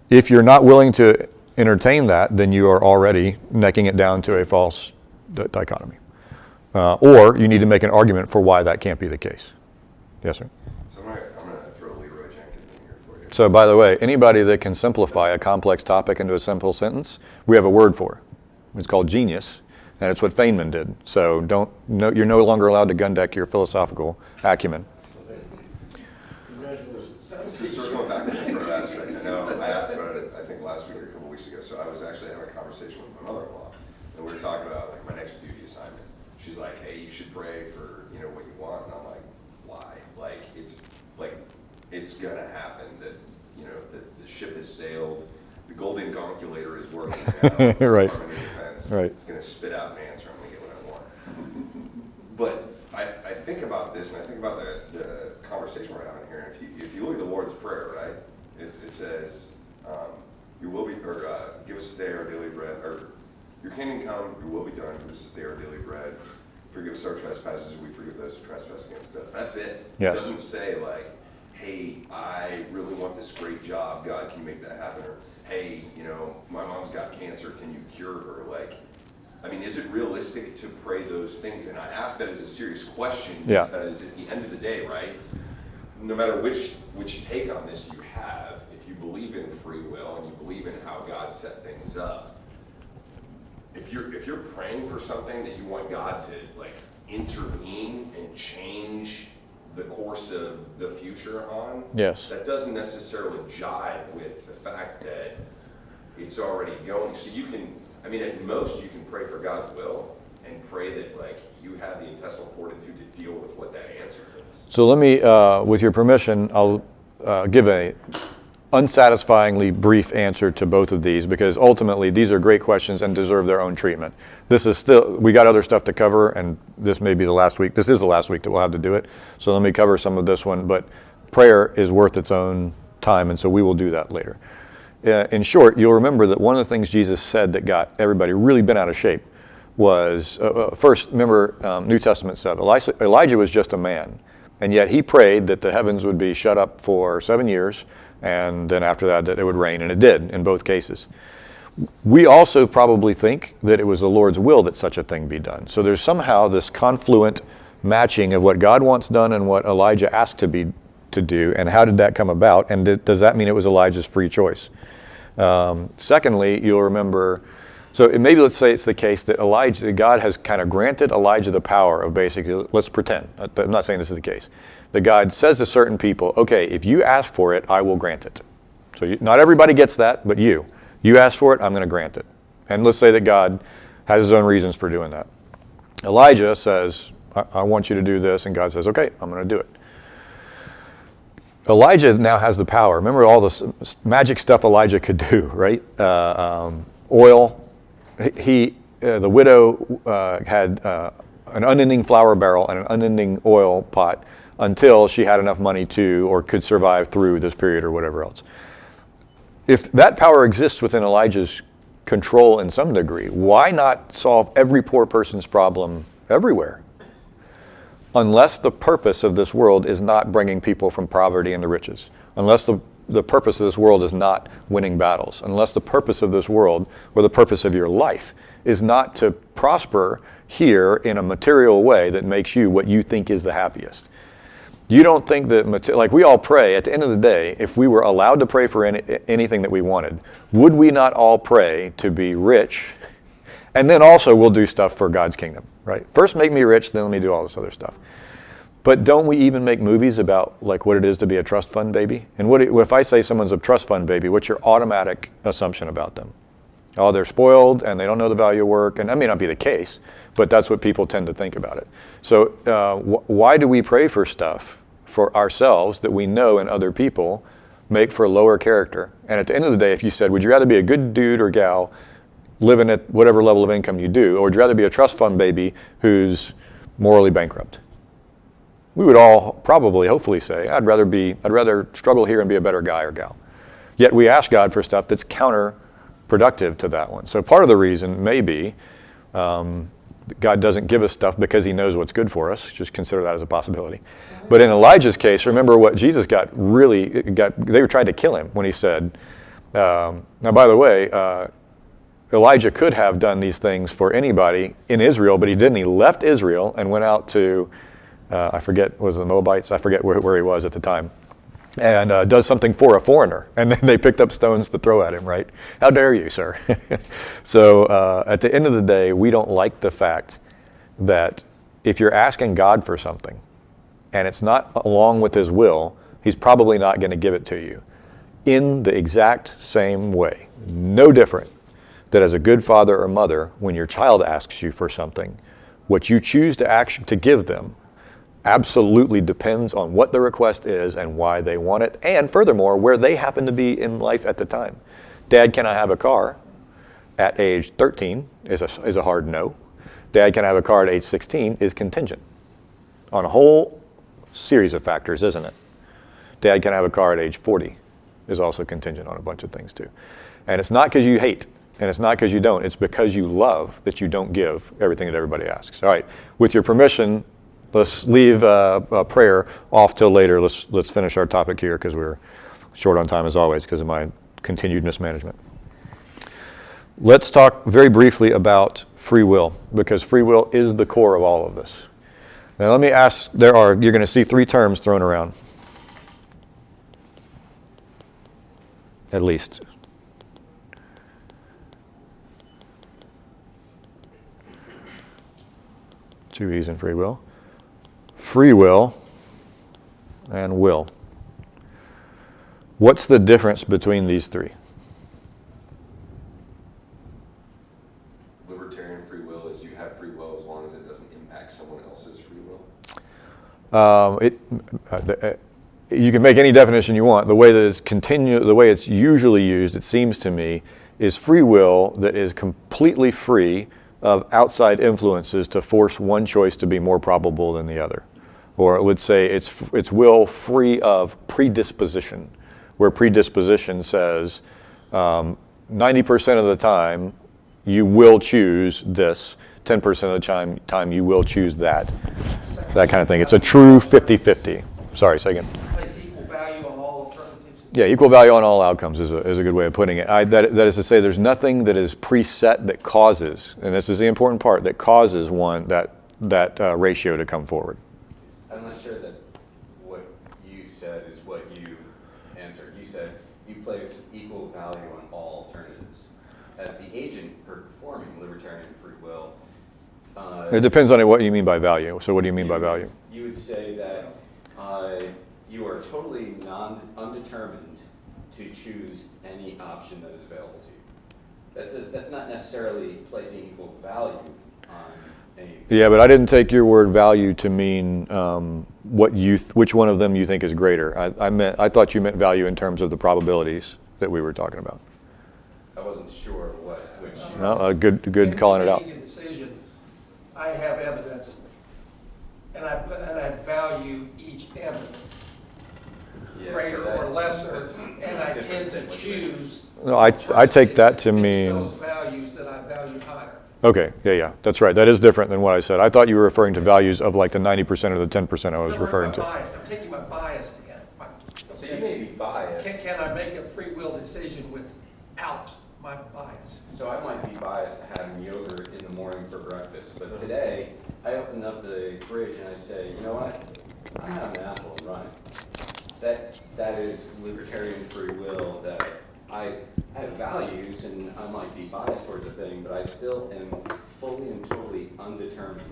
If you're not willing to entertain that, then you are already necking it down to a false dichotomy. Or you need to make an argument for why that can't be the case. Yes, sir? So I'm gonna throw Leroy Jenkins in here for you. So by the way, anybody that can simplify a complex topic into a simple sentence, we have a word for it. It's called genius, and it's what Feynman did. So you're no longer allowed to gun deck your philosophical acumen. Congratulations. So circling back to the third aspect, I know I asked about it, I think last week or a couple weeks ago, so I was actually having a conversation with my mother-in-law, and we were talking about like my next duty assignment. She's like, hey, you should pray for, what you want, and I'm like, why? It's gonna happen that, the ship has sailed, the golden gonculator is working now. Right. Department of Defense. Right. It's gonna spit out an answer, I'm gonna get what I want. But I think about this, and I think about the conversation we're having here. If you look at the Lord's Prayer, right? It says, "Your will be, or give us today our daily bread, or your kingdom come, your will be done. Give us today our daily bread. Forgive us our trespasses, as we forgive those who trespass against us." That's it. Yes. It doesn't say like, "Hey, I really want this great job. God, can you make that happen?" Or, "Hey, my mom's got cancer. Can you cure her?" Is it realistic to pray those things? And I ask that as a serious question because at the end of the day, right, no matter which take on this you have, if you believe in free will and you believe in how God set things up, if you're praying for something that you want God to intervene and change the course of the future on, Yes. that doesn't necessarily jive with the fact that it's already going. So you can, at most you can pray for God's will and pray that you have the intestinal fortitude to deal with what that answer is. So let me, with your permission, I'll give a unsatisfyingly brief answer to both of these, because ultimately these are great questions and deserve their own treatment. This is still, we got other stuff to cover, and this may be the last week. This is the last week that we'll have to do it. So let me cover some of this one, but prayer is worth its own time, and so we will do that later. In short, you'll remember that one of the things Jesus said that got everybody really bent out of shape was, first, remember New Testament said, Elijah was just a man, and yet he prayed that the heavens would be shut up for 7 years, and then after that it would rain, and it did in both cases. We also probably think that it was the Lord's will that such a thing be done. So there's somehow this confluent matching of what God wants done and what Elijah asked to do, and how did that come about, and does that mean it was Elijah's free choice? Secondly, you'll remember, so maybe let's say it's the case that God has kind of granted Elijah the power of basically, let's pretend, I'm not saying this is the case, that God says to certain people, okay, if you ask for it, I will grant it. So not everybody gets that, but you ask for it, I'm going to grant it. And let's say that God has his own reasons for doing that. Elijah says, I want you to do this, and God says, okay, I'm going to do it. Elijah now has the power. Remember all this magic stuff Elijah could do, right? Oil. The widow had an unending flour barrel and an unending oil pot until she had enough money to, or could survive through this period or whatever else. If that power exists within Elijah's control in some degree, why not solve every poor person's problem everywhere? Unless the purpose of this world is not bringing people from poverty into riches, unless the purpose of this world is not winning battles, unless the purpose of this world, or the purpose of your life, is not to prosper here in a material way that makes you what you think is the happiest. You don't think that, like we all pray, at the end of the day, if we were allowed to pray for anything that we wanted, would we not all pray to be rich? And then also we'll do stuff for God's kingdom, right? First make me rich, then let me do all this other stuff. But don't we even make movies about like what it is to be a trust fund baby? And what if I say someone's a trust fund baby, what's your automatic assumption about them? Oh, they're spoiled and they don't know the value of work. And that may not be the case, but that's what people tend to think about it. So why do we pray for stuff for ourselves that we know in other people make for lower character? And at the end of the day, if you said, would you rather be a good dude or gal living at whatever level of income you do, or would you rather be a trust fund baby who's morally bankrupt? We would all probably, hopefully say, I'd rather struggle here and be a better guy or gal. Yet we ask God for stuff that's counterproductive to that one. So part of the reason may be God doesn't give us stuff because he knows what's good for us. Just consider that as a possibility. But in Elijah's case, remember what Jesus they were trying to kill him when he said, now by the way, Elijah could have done these things for anybody in Israel, but he didn't. He left Israel and went out to, I forget, was it the Moabites? I forget where he was at the time. And does something for a foreigner. And then they picked up stones to throw at him, right? How dare you, sir? So at the end of the day, we don't like the fact that if you're asking God for something and it's not along with his will, he's probably not going to give it to you in the exact same way. No different that as a good father or mother, when your child asks you for something, what you choose to give them absolutely depends on what the request is and why they want it, and furthermore, where they happen to be in life at the time. Dad, can I have a car? At age 13 is a hard no. Dad, can I have a car at age 16 is contingent on a whole series of factors, isn't it? Dad, can I have a car at age 40 is also contingent on a bunch of things too. And it's not because you hate, and it's not because you don't, it's because you love that you don't give everything that everybody asks. All right, with your permission, let's leave prayer off till later. Let's finish our topic here because we're short on time as always because of my continued mismanagement. Let's talk very briefly about free will, because free will is the core of all of this. Now let me ask, you're going to see three terms thrown around. At least. Two E's in free will. Free will and will. What's the difference between these three? Libertarian free will is you have free will as long as it doesn't impact someone else's free will. you can make any definition you want. The way that the way it's usually used, it seems to me, is free will that is completely free of outside influences to force one choice to be more probable than the other. Or let's say it's will free of predisposition, where predisposition says 90% of the time you will choose this, 10% of the time you will choose that kind of thing. It's a true 50-50. Sorry, say again. Place equal value on all alternatives. Yeah, equal value on all outcomes is a good way of putting it. That is to say, there's nothing that is preset that causes, and this is the important part, that causes that ratio to come forward. I'm not sure that what you said is what you answered. You said you place equal value on all alternatives. As the agent performing libertarian free will, It depends on what you mean by value. So what do you mean by value? you would say that you are totally undetermined to choose any option that is available to you. That's not necessarily placing equal value on any. Yeah, but I didn't take your word value to mean which one of them you think is greater. I thought you meant value in terms of the probabilities that we were talking about. I wasn't sure which. No, good calling it out. In making a decision, I have evidence, and I value each evidence, Yeah, so greater that- or lesser, that's and I different tend to than what you choose. No, I take that to It's mean. those values that I value higher. Okay, yeah, that's right. That is different than what I said. I thought you were referring to values of like the 90% or the 10% I was No, referring I'm to. biased. I'm taking my bias in. So you may be biased. Can I make a free will decision without my bias? So I might be biased to having yogurt in the morning for breakfast, but today I open up the fridge and I say, you know what? I'm having an apple and running. That is libertarian free will. That I have values and I might be biased towards a thing, but I still am fully and totally undetermined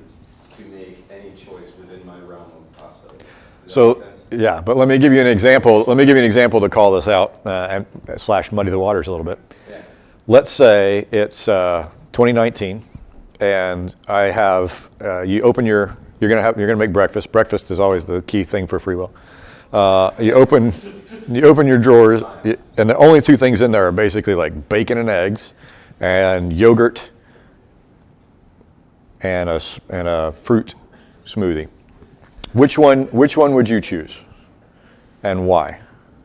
to make any choice within my realm of possibilities. Does that make So, sense? yeah, but let me give you an example. Let me give you an example to call this out and / muddy the waters a little bit. Yeah. Let's say it's 2019, and I have you're gonna make breakfast. Breakfast is always the key thing for free will. You open your drawers, and the only two things in there are basically like bacon and eggs, and yogurt, and a fruit smoothie. Which one would you choose, and why?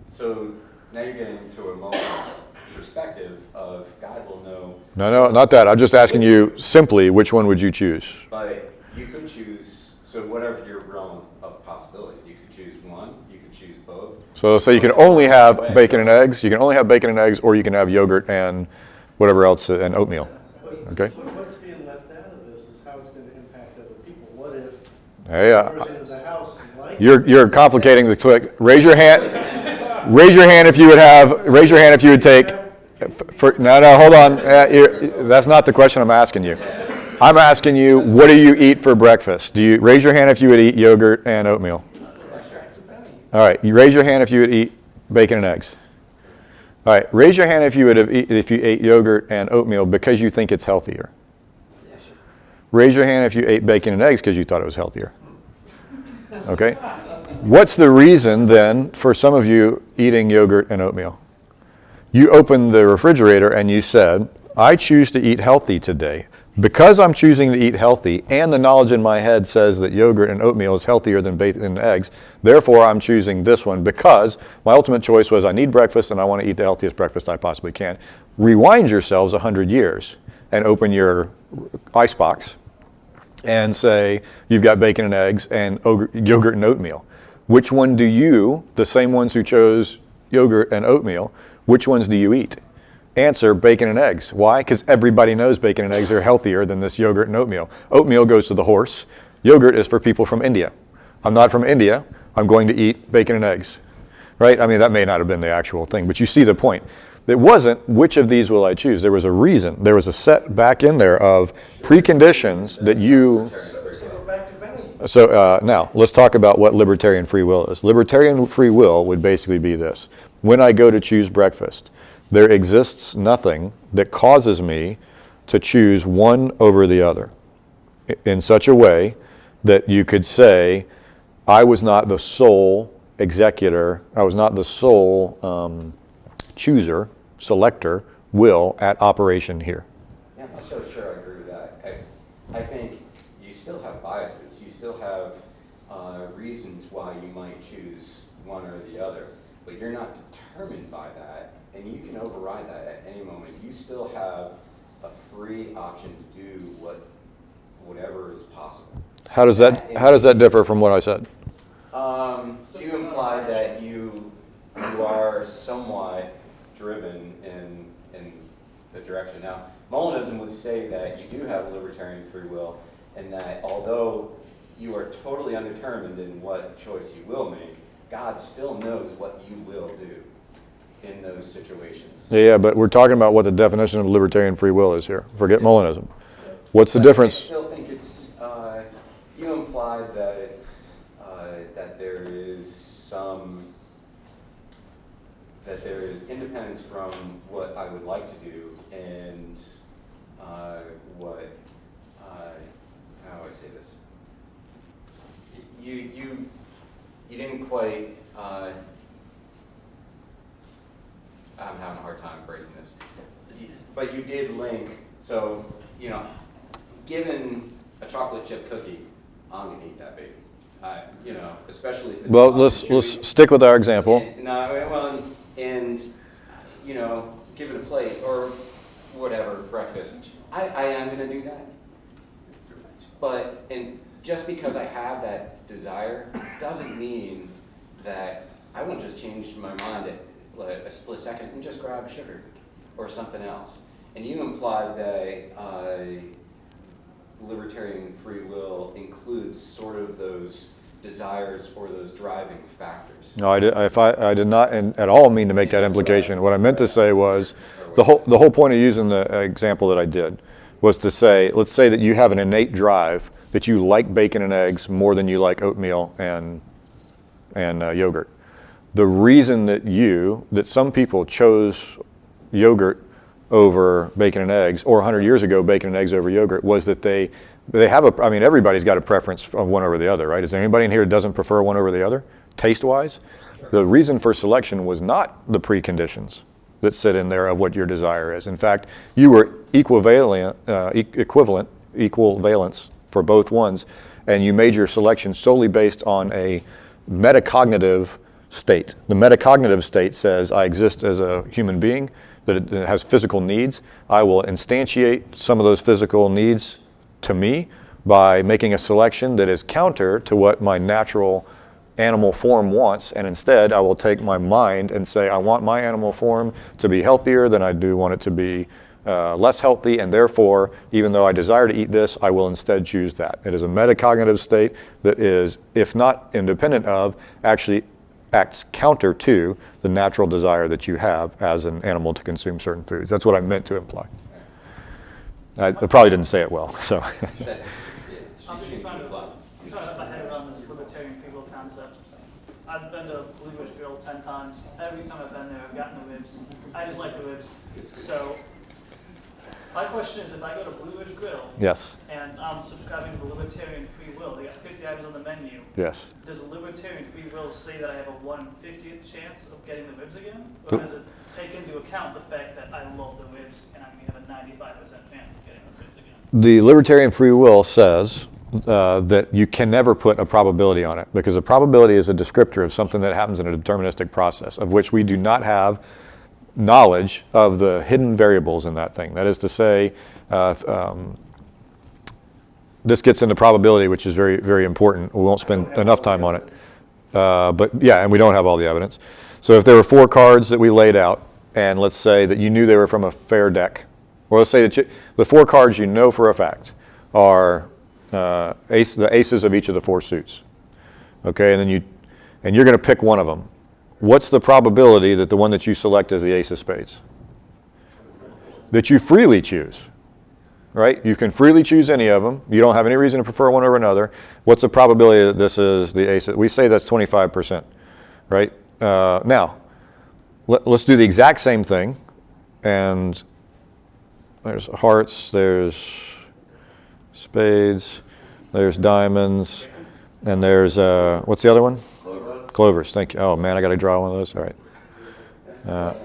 So now you're getting into a moment's perspective of God will know. No, not that. I'm just asking you simply, which one would you choose? But you could choose, so whatever your realm of possibilities, you could choose one, you could choose both. So let's say you can only have bacon and eggs. You can only have bacon and eggs, or you can have yogurt and whatever else, and oatmeal. Okay. But what's being left out of this is how it's gonna impact other people. What if Hey, the person in the house likes? you're complicating the click. Raise your hand. Raise your hand if you would have. Raise your hand if you would take. No, hold on. That's not the question I'm asking you. I'm asking you, what do you eat for breakfast? Do you raise your hand if you would eat yogurt and oatmeal? All right. You raise your hand if you would eat bacon and eggs. All right. Raise your hand if you ate yogurt and oatmeal because you think it's healthier. Yeah, sure. Raise your hand if you ate bacon and eggs because you thought it was healthier. Okay? What's the reason then for some of you eating yogurt and oatmeal? You opened the refrigerator and you said, I choose to eat healthy today. Because I'm choosing to eat healthy and the knowledge in my head says that yogurt and oatmeal is healthier than bacon and eggs, therefore I'm choosing this one because my ultimate choice was I need breakfast and I want to eat the healthiest breakfast I possibly can. Rewind yourselves 100 years and open your icebox and say you've got bacon and eggs and yogurt and oatmeal. Which one do you, the same ones who chose yogurt and oatmeal, which ones do you eat? Answer, bacon and eggs. Why? Because everybody knows bacon and eggs are healthier than this yogurt and oatmeal. Oatmeal goes to the horse. Yogurt is for people from India. I'm not from India. I'm going to eat bacon and eggs. Right? I mean, that may not have been the actual thing, but you see the point. It wasn't, which of these will I choose? There was a reason. There was a set back in there of preconditions that you... So we're back to value. So now, let's talk about what libertarian free will is. Libertarian free will would basically be this. When I go to choose breakfast, there exists nothing that causes me to choose one over the other in such a way that you could say, I was not the sole executor, I was not the sole chooser, selector, will at operation here. Yeah, I'm not so sure I agree with that. I think you still have biases. You still have reasons why you might choose one or the other, but you're not determined by that, and you can override that at any moment. You still have a free option to do whatever is possible. How does that differ from what I said? You implied that you are somewhat driven in the direction. Now, Molinism would say that you do have libertarian free will, and that although you are totally undetermined in what choice you will make, God still knows what you will do in those situations. Yeah, but we're talking about what the definition of libertarian free will is here. Forget Molinism. What's the difference? I still think it's, you implied that there is independence from what I would like to do and how do I say this? You didn't quite, I'm having a hard time phrasing this, but you did link, so, given a chocolate chip cookie, I'm gonna eat that baby. Especially if it's Well, let's stick with our example. And give it a plate or whatever, breakfast. I am gonna do that. But, and just because I have that desire, doesn't mean that I won't just change my mind at a split second and just grab sugar or something else. And you implied that libertarian free will includes sort of those desires or those driving factors. No, I did not at all mean to make that implication. What I meant to say was, the whole point of using the example that I did was to say, let's say that you have an innate drive that you like bacon and eggs more than you like oatmeal and yogurt. The reason that some people chose yogurt over bacon and eggs, or 100 years ago bacon and eggs over yogurt, was that they have everybody's got a preference of one over the other, right? Is there anybody in here that doesn't prefer one over the other, taste-wise? Sure. The reason for selection was not the preconditions that sit in there of what your desire is. In fact, you were equal valence for both ones, and you made your selection solely based on a metacognitive state. The metacognitive state says, I exist as a human being, that it has physical needs. I will instantiate some of those physical needs to me by making a selection that is counter to what my natural animal form wants, and instead I will take my mind and say, I want my animal form to be healthier than I do want it to be less healthy, and therefore, even though I desire to eat this, I will instead choose that. It is a metacognitive state that is, if not independent of, actually acts counter to the natural desire that you have as an animal to consume certain foods. That's what I meant to imply. I probably didn't say it well, so. I'm just trying to wrap my head around this libertarian free will concept. I've been to Blue Ridge Grill 10 times. Every time I've been there, I've gotten the ribs. I just like the ribs. So my question is, if I go to Blue Ridge Grill, Yes. and I'm subscribing to the libertarian free will, they got 50 items on the menu. Yes. Does the libertarian free will say that I have a 1/50th chance of getting the ribs again? Or does it take into account the fact that I love the ribs and I'm going to have a 95% chance of getting the ribs again? The libertarian free will says that you can never put a probability on it, because a probability is a descriptor of something that happens in a deterministic process, of which we do not have knowledge of the hidden variables in that thing. That is to say, this gets into probability, which is very, very important. We won't spend enough time on it. But yeah, and we don't have all the evidence. So if there were 4 cards that we laid out, and let's say that you knew they were from a fair deck, or let's say that the 4 cards you know for a fact are the aces of each of the 4 suits. Okay, and then you're going to pick one of them. What's the probability that the one that you select is the ace of spades? That you freely choose, right? You can freely choose any of them. You don't have any reason to prefer one over another. What's the probability that this is the ace? We say that's 25%, right? Now, let's do the exact same thing. And there's hearts, there's spades, there's diamonds, and there's, what's the other one? Clovers, thank you. Oh, man, I got to draw one of those.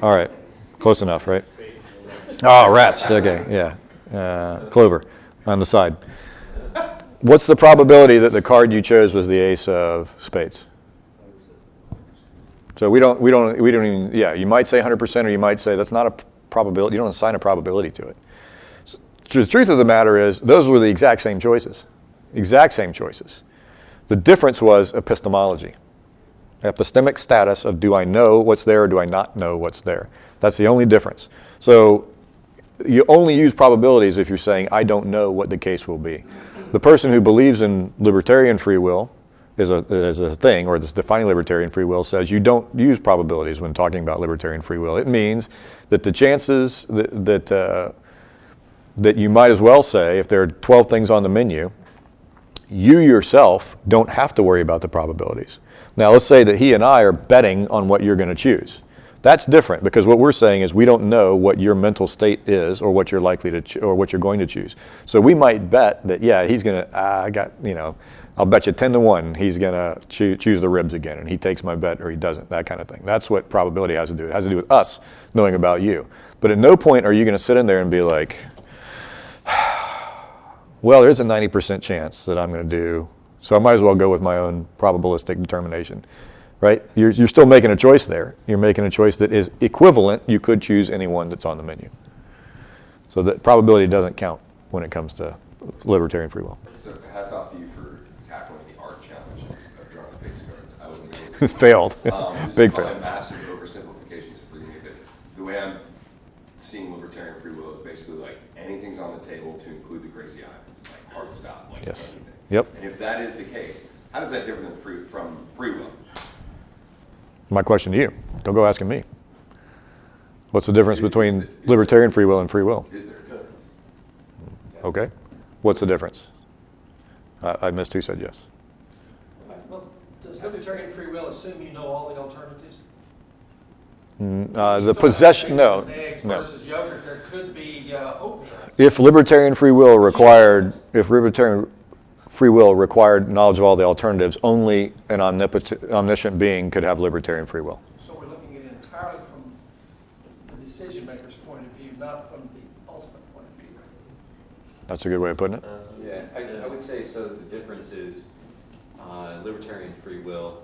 All right. Close enough, right? Oh, rats. Okay, yeah. Clover on the side. What's the probability that the card you chose was the ace of spades? So we don't even, yeah, you might say 100% or you might say that's not a probability. You don't assign a probability to it. So the truth of the matter is those were the exact same choices. Exact same choices. The difference was epistemology. Epistemic status of do I know what's there or do I not know what's there. That's the only difference. So you only use probabilities if you're saying I don't know what the case will be. The person who believes in libertarian free will is a thing, or this defining libertarian free will says you don't use probabilities when talking about libertarian free will. It means that the chances that you might as well say if there are 12 things on the menu, you yourself don't have to worry about the probabilities. Now let's say that he and I are betting on what you're going to choose. That's different because what we're saying is we don't know what your mental state is or what you're likely to or what you're going to choose. So we might bet that, yeah, he's going to, I'll bet you 10-1 he's going to choose the ribs again and he takes my bet or he doesn't, that kind of thing. That's what probability has to do. It has to do with us knowing about you. But at no point are you going to sit in there and be like, well, there's a 90% chance that I'm going to do, so I might as well go with my own probabilistic determination, right? You're still making a choice there. You're making a choice that is equivalent. You could choose any one that's on the menu. So that probability doesn't count when it comes to libertarian free will. So hats off to you for tackling the art challenge of drawing face cards. I wouldn't know. It's failed. This Big is probably fail. a massive oversimplification, so forgive me, but the way I'm seeing libertarian free will is basically like anything's on the table to include the crazy islands, like hard stop, like Yes. anything. Yep. And if that is the case, how does that differ from free will? My question to you, don't go asking me. What's the difference Is between there- libertarian free will and free will? Is there a difference? Okay. What's the difference? I missed who said yes. Well, does libertarian free will assume you know all the alternatives? The possession, no. Eggs No. versus yogurt, there could be oatmeal. If libertarian free will required knowledge of all the alternatives, only an omniscient being could have libertarian free will. So we're looking at it entirely from the decision maker's point of view, not from the ultimate point of view. That's a good way of putting it. Yeah, I would say so. The difference is libertarian free will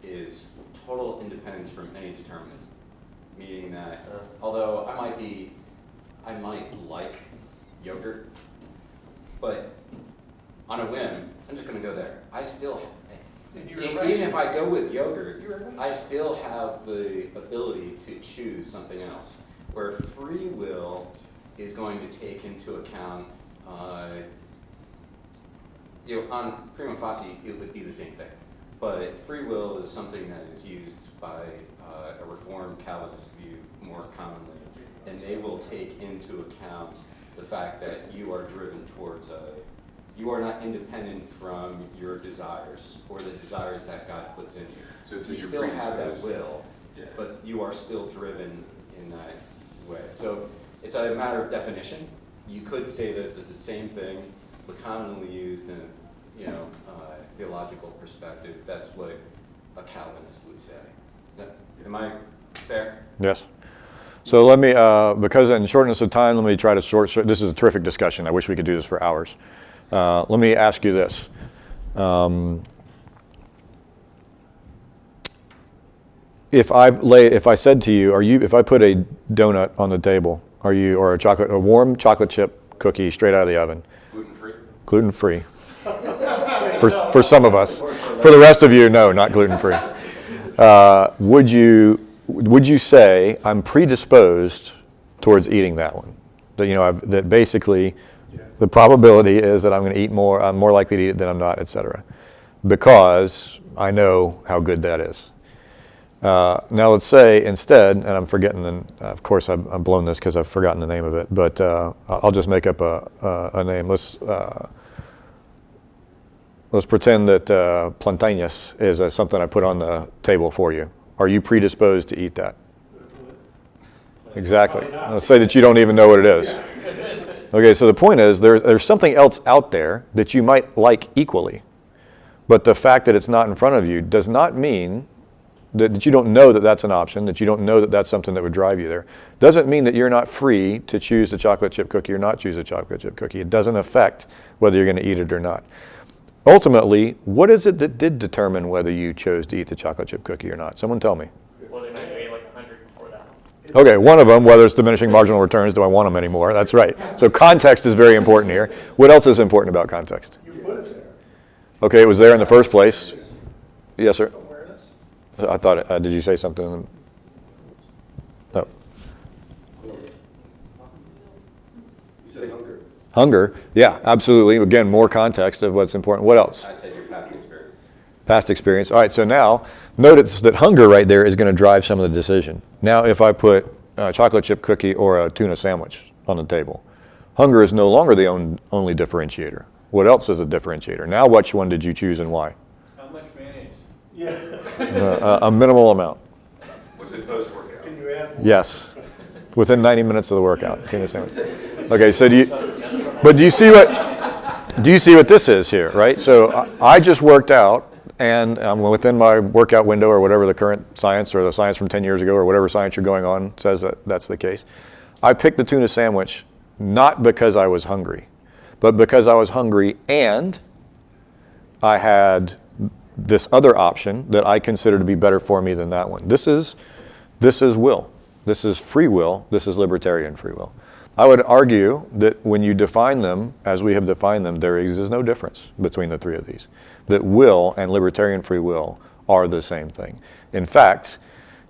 is total independence from any determinism, meaning that although I might like yogurt, but on a whim, I'm just going to go there. I still, Then you're even irrational. if I go with yogurt, You're irrational. I still have the ability to choose something else. Where free will is going to take into account, on prima facie, it would be the same thing. But free will is something that is used by a Reformed Calvinist view more commonly, and they will take into account the fact that you are driven towards you are not independent from your desires or the desires that God puts in you. So it's you your still have that predisposed. will, Yeah. but you are still driven in that way. So it's a matter of definition. You could say that it's the same thing, but commonly used in a theological perspective. That's what a Calvinist would say. Am I fair? Yes. So let me, because in shortness of time, let me try to this is a terrific discussion. I wish we could do this for hours. Let me ask you this. If I said to you, if I put a donut on the table, or a warm chocolate chip cookie straight out of the oven, Gluten-free? gluten-free, for some of us, for the rest of you, no, not gluten-free. Would you say I'm predisposed towards eating that one? That that basically the probability is that I'm going to eat more. I'm more likely to eat it than I'm not, etc. Because I know how good that is. Now let's say instead, and I'm forgetting, of course I've blown this because I've forgotten the name of it, but I'll just make up a name. Let's pretend that plantainus is something I put on the table for you. Are you predisposed to eat that? Exactly. Let's say that you don't even know what it is. Okay, so the point is there's something else out there that you might like equally, but the fact that it's not in front of you does not mean that you don't know that that's an option, that you don't know that that's something that would drive you there, doesn't mean that you're not free to choose the chocolate chip cookie or not choose a chocolate chip cookie. It doesn't affect whether you're going to eat it or not. Ultimately, what is it that did determine whether you chose to eat the chocolate chip cookie or not? Someone tell me. Well, they might be like 100 before that. Okay, one of them, whether it's diminishing marginal returns, do I want them anymore? That's right. So context is very important here. What else is important about context? You put it there. Okay, it was there in the first place. Yes, sir. Awareness. I thought, did you say something? No. You said hunger. Hunger, yeah, absolutely. Again, more context of what's important. What else? I said your past experience. Past experience. All right, so now notice that hunger right there is going to drive some of the decision. Now, if I put a chocolate chip cookie or a tuna sandwich on the table, hunger is no longer the only differentiator. What else is a differentiator? Now, which one did you choose and why? How much mayonnaise? Yeah. A minimal amount. Was it post-workout? Can you add more? Yes, within 90 minutes of the workout, tuna sandwich. Okay, so do you see what this is here, right? So I just worked out, and I'm within my workout window or whatever the current science or the science from 10 years ago or whatever science you're going on says that that's the case. I picked the tuna sandwich not because I was hungry, but because I was hungry and I had this other option that I consider to be better for me than that one. This is will. This is free will. This is libertarian free will. I would argue that when you define them as we have defined them, there is no difference between the three of these. That will and libertarian free will are the same thing. In fact,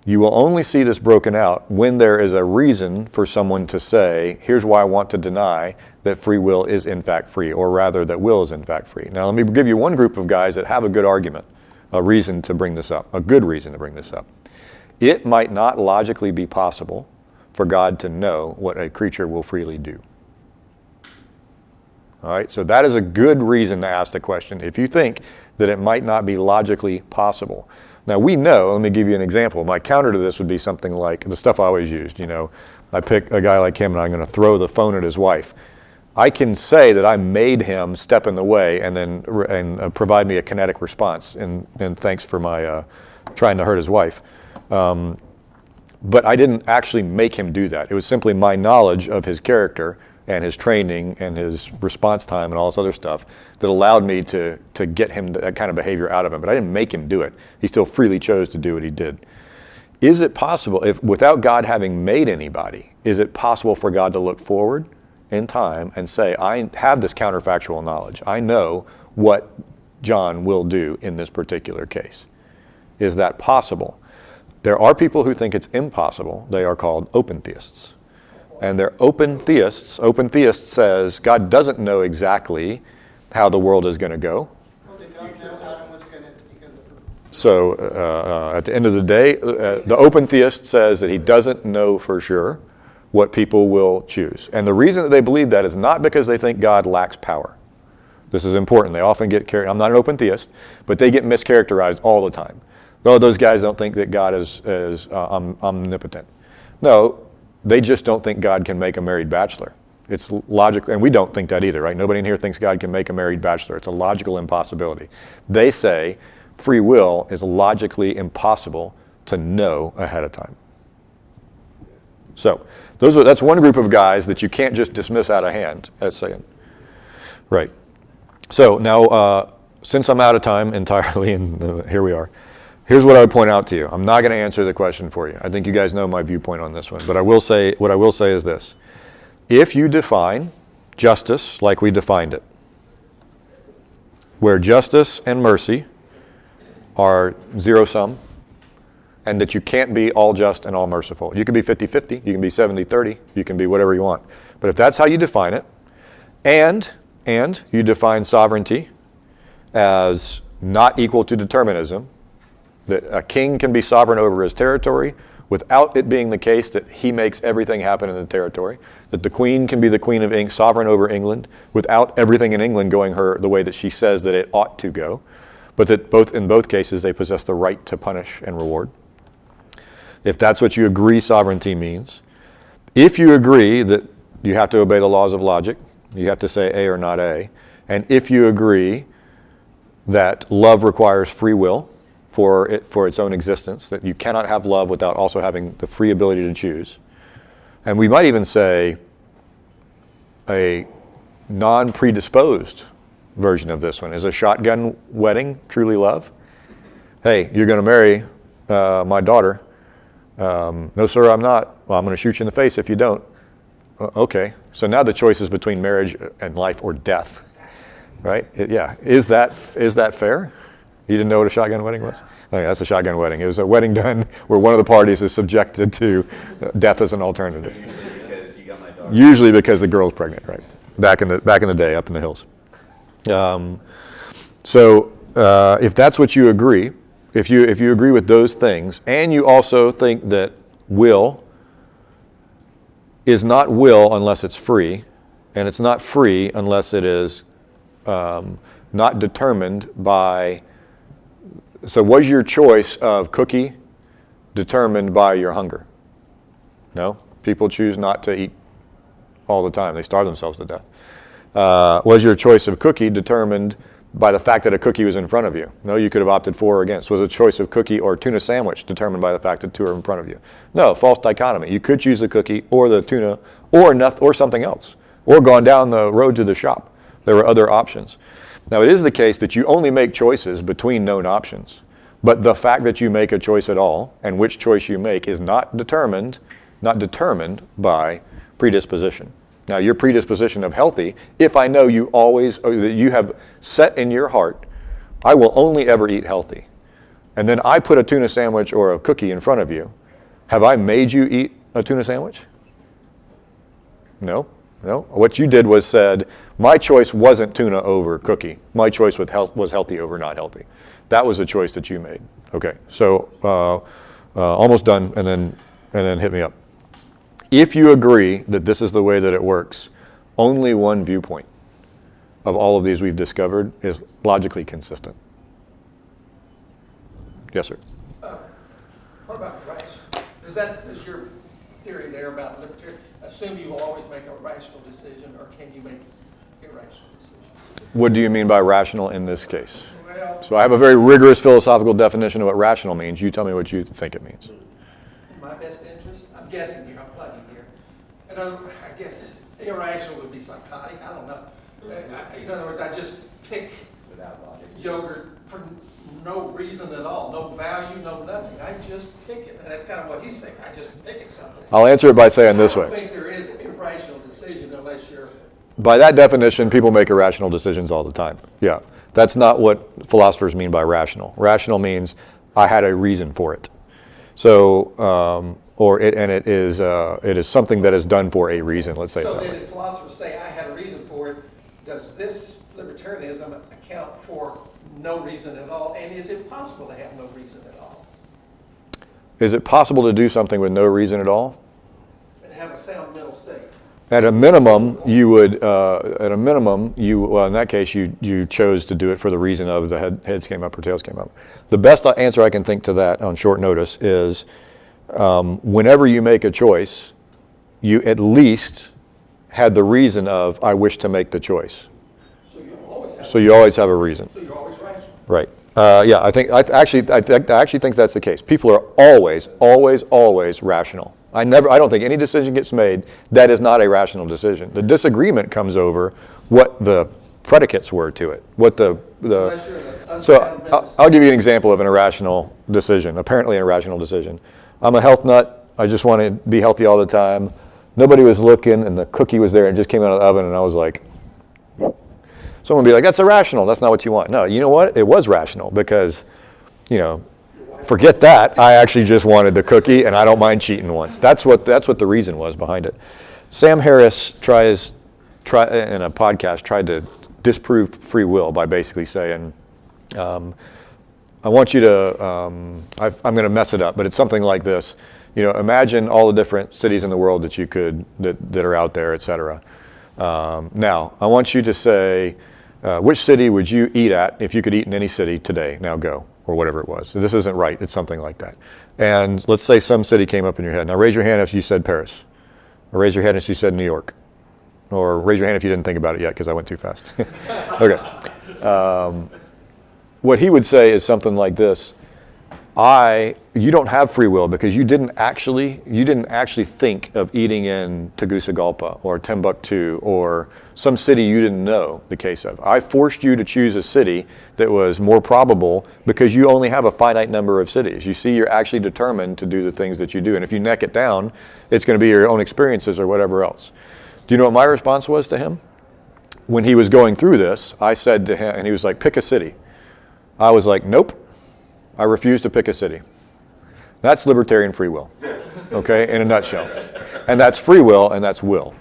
you will only see this broken out when there is a reason for someone to say, here's why I want to deny that free will is in fact free, or rather that will is in fact free. Now let me give you one group of guys that have a good argument, a reason to bring this up, a good reason to bring this up. It might not logically be possible for God to know what a creature will freely do. All right, so that is a good reason to ask the question if you think that it might not be logically possible. Now we know, let me give you an example. My counter to this would be something like the stuff I always used. You know, I pick a guy like him and I'm going to throw the phone at his wife. I can say that I made him step in the way and then provide me a kinetic response and thanks for my trying to hurt his wife. But I didn't actually make him do that. It was simply my knowledge of his character and his training and his response time and all this other stuff that allowed me to get him that kind of behavior out of him. But I didn't make him do it. He still freely chose to do what he did. Is it possible, if without God having made anybody, is it possible for God to look forward in time and say, I have this counterfactual knowledge. I know what John will do in this particular case. Is that possible? There are people who think it's impossible. They are called open theists. And they're open theists. Open theist says God doesn't know exactly how the world is going to go. Well, did God know Adam was going to take a fruit? So at the end of the day, the open theist says that he doesn't know for sure what people will choose. And the reason that they believe that is not because they think God lacks power. This is important. They often get carried. I'm not an open theist, but they get mischaracterized all the time. No, those guys don't think that God is omnipotent. No, they just don't think God can make a married bachelor. It's logical, and we don't think that either, right? Nobody in here thinks God can make a married bachelor. It's a logical impossibility. They say free will is logically impossible to know ahead of time. So that's one group of guys that you can't just dismiss out of hand as saying. Right. So now, since I'm out of time entirely, and here we are, here's what I would point out to you. I'm not going to answer the question for you. I think you guys know my viewpoint on this one. But what I will say is this. If you define justice like we defined it, where justice and mercy are zero-sum, and that you can't be all just and all merciful. You can be 50-50, you can be 70-30, you can be whatever you want. But if that's how you define it, and you define sovereignty as not equal to determinism, that a king can be sovereign over his territory without it being the case that he makes everything happen in the territory, that the queen can be the queen of England, sovereign over England, without everything in England going the way that she says that it ought to go, but that in both cases they possess the right to punish and reward. If that's what you agree sovereignty means, if you agree that you have to obey the laws of logic, you have to say A or not A, and if you agree that love requires free will for its own existence, that you cannot have love without also having the free ability to choose. And we might even say a non-predisposed version of this one is a shotgun wedding truly love? Hey, you're going to marry my daughter. No, sir, I'm not. Well, I'm going to shoot you in the face if you don't. Okay. So now the choice is between marriage and life or death, right? Yeah. Is that fair? You didn't know what a shotgun wedding was? Okay, that's a shotgun wedding. It was a wedding done where one of the parties is subjected to death as an alternative. Usually because you got my daughter. Usually because the girl's pregnant, right? Back in the day, up in the hills. So if that's what you agree, if you agree with those things, and you also think that will is not will unless it's free, and it's not free unless it is not determined by. So was your choice of cookie determined by your hunger? No. People choose not to eat all the time. They starve themselves to death. Was your choice of cookie determined by the fact that a cookie was in front of you? No, you could have opted for or against. Was a choice of cookie or tuna sandwich determined by the fact that two are in front of you? No, false dichotomy. You could choose the cookie or the tuna or something else, or gone down the road to the shop. There were other options. Now, it is the case that you only make choices between known options, but the fact that you make a choice at all and which choice you make is not determined by predisposition. Now, your predisposition of healthy, if I know you always, that you have set in your heart, I will only ever eat healthy, and then I put a tuna sandwich or a cookie in front of you, have I made you eat a tuna sandwich? No. What you did was said, my choice wasn't tuna over cookie. My choice was healthy over not healthy. That was the choice that you made. Okay, so almost done, and then hit me up. If you agree that this is the way that it works, only one viewpoint of all of these we've discovered is logically consistent. Yes, sir. What about rational? Is your theory there about libertarian, assume you will always make a rational decision, or can you make irrational decisions? What do you mean by rational in this case? Well, So I have a very rigorous philosophical definition of what rational means. You tell me what you think it means. in my best interest, I'm guessing here, I'm plugging here. I guess irrational would be psychotic, I don't know. In other words, I just pick Without logic. yogurt for no reason at all, no value, no nothing. I just pick it, and that's kind of what he's saying. I just pick it something. I'll answer it by saying this I don't way. think there is irrational decision unless you're. By that definition, people make irrational decisions all the time. Yeah, that's not what philosophers mean by rational. Rational means I had a reason for it. So, it is something that is done for a reason. Let's say So it that then way. if philosophers say I had a reason for it, does this libertarianism account for no reason at all? And is it possible to have no reason at all Is it possible to do something with no reason at all? and have a sound mental state? At a minimum, you would. Well, in that case, you chose to do it for the reason of the heads came up or tails came up. The best answer I can think to that on short notice is, whenever you make a choice, you at least had the reason of I wish to make the choice. So you always have. So you always have a reason, So you're always rational. right? Yeah, I actually think that's the case. People are always rational. I don't think any decision gets made that is not a rational decision. The disagreement comes over what the predicates were to it, what the. Unless you're in an So unsound mental I'll give you an example of an irrational decision, apparently an irrational decision. I'm a health nut. I just want to be healthy all the time. Nobody was looking, and the cookie was there and it just came out of the oven, and I was like. Someone would be like, that's irrational. That's not what you want. No, you know what? It was rational because, forget that. I actually just wanted the cookie, and I don't mind cheating once. That's what the reason was behind it. Sam Harris in a podcast tried to disprove free will by basically saying, I want you to, I'm going to mess it up, but it's something like this. Imagine all the different cities in the world that are out there, et cetera. Now, I want you to say, which city would you eat at if you could eat in any city today? Now go, or whatever it was. This isn't right. It's something like that. And let's say some city came up in your head. Now raise your hand if you said Paris. Or raise your hand if you said New York. Or raise your hand if you didn't think about it yet because I went too fast. Okay. What he would say is something like this. you don't have free will because you didn't actually think of eating in Tegucigalpa or Timbuktu or some city you didn't know the case of. I forced you to choose a city that was more probable because you only have a finite number of cities. You see, you're actually determined to do the things that you do. And if you neck it down, it's going to be your own experiences or whatever else. Do you know what my response was to him? When he was going through this, I said to him, and he was like, pick a city. I was like, nope. I refuse to pick a city. That's libertarian free will, okay, in a nutshell. And that's free will and that's will.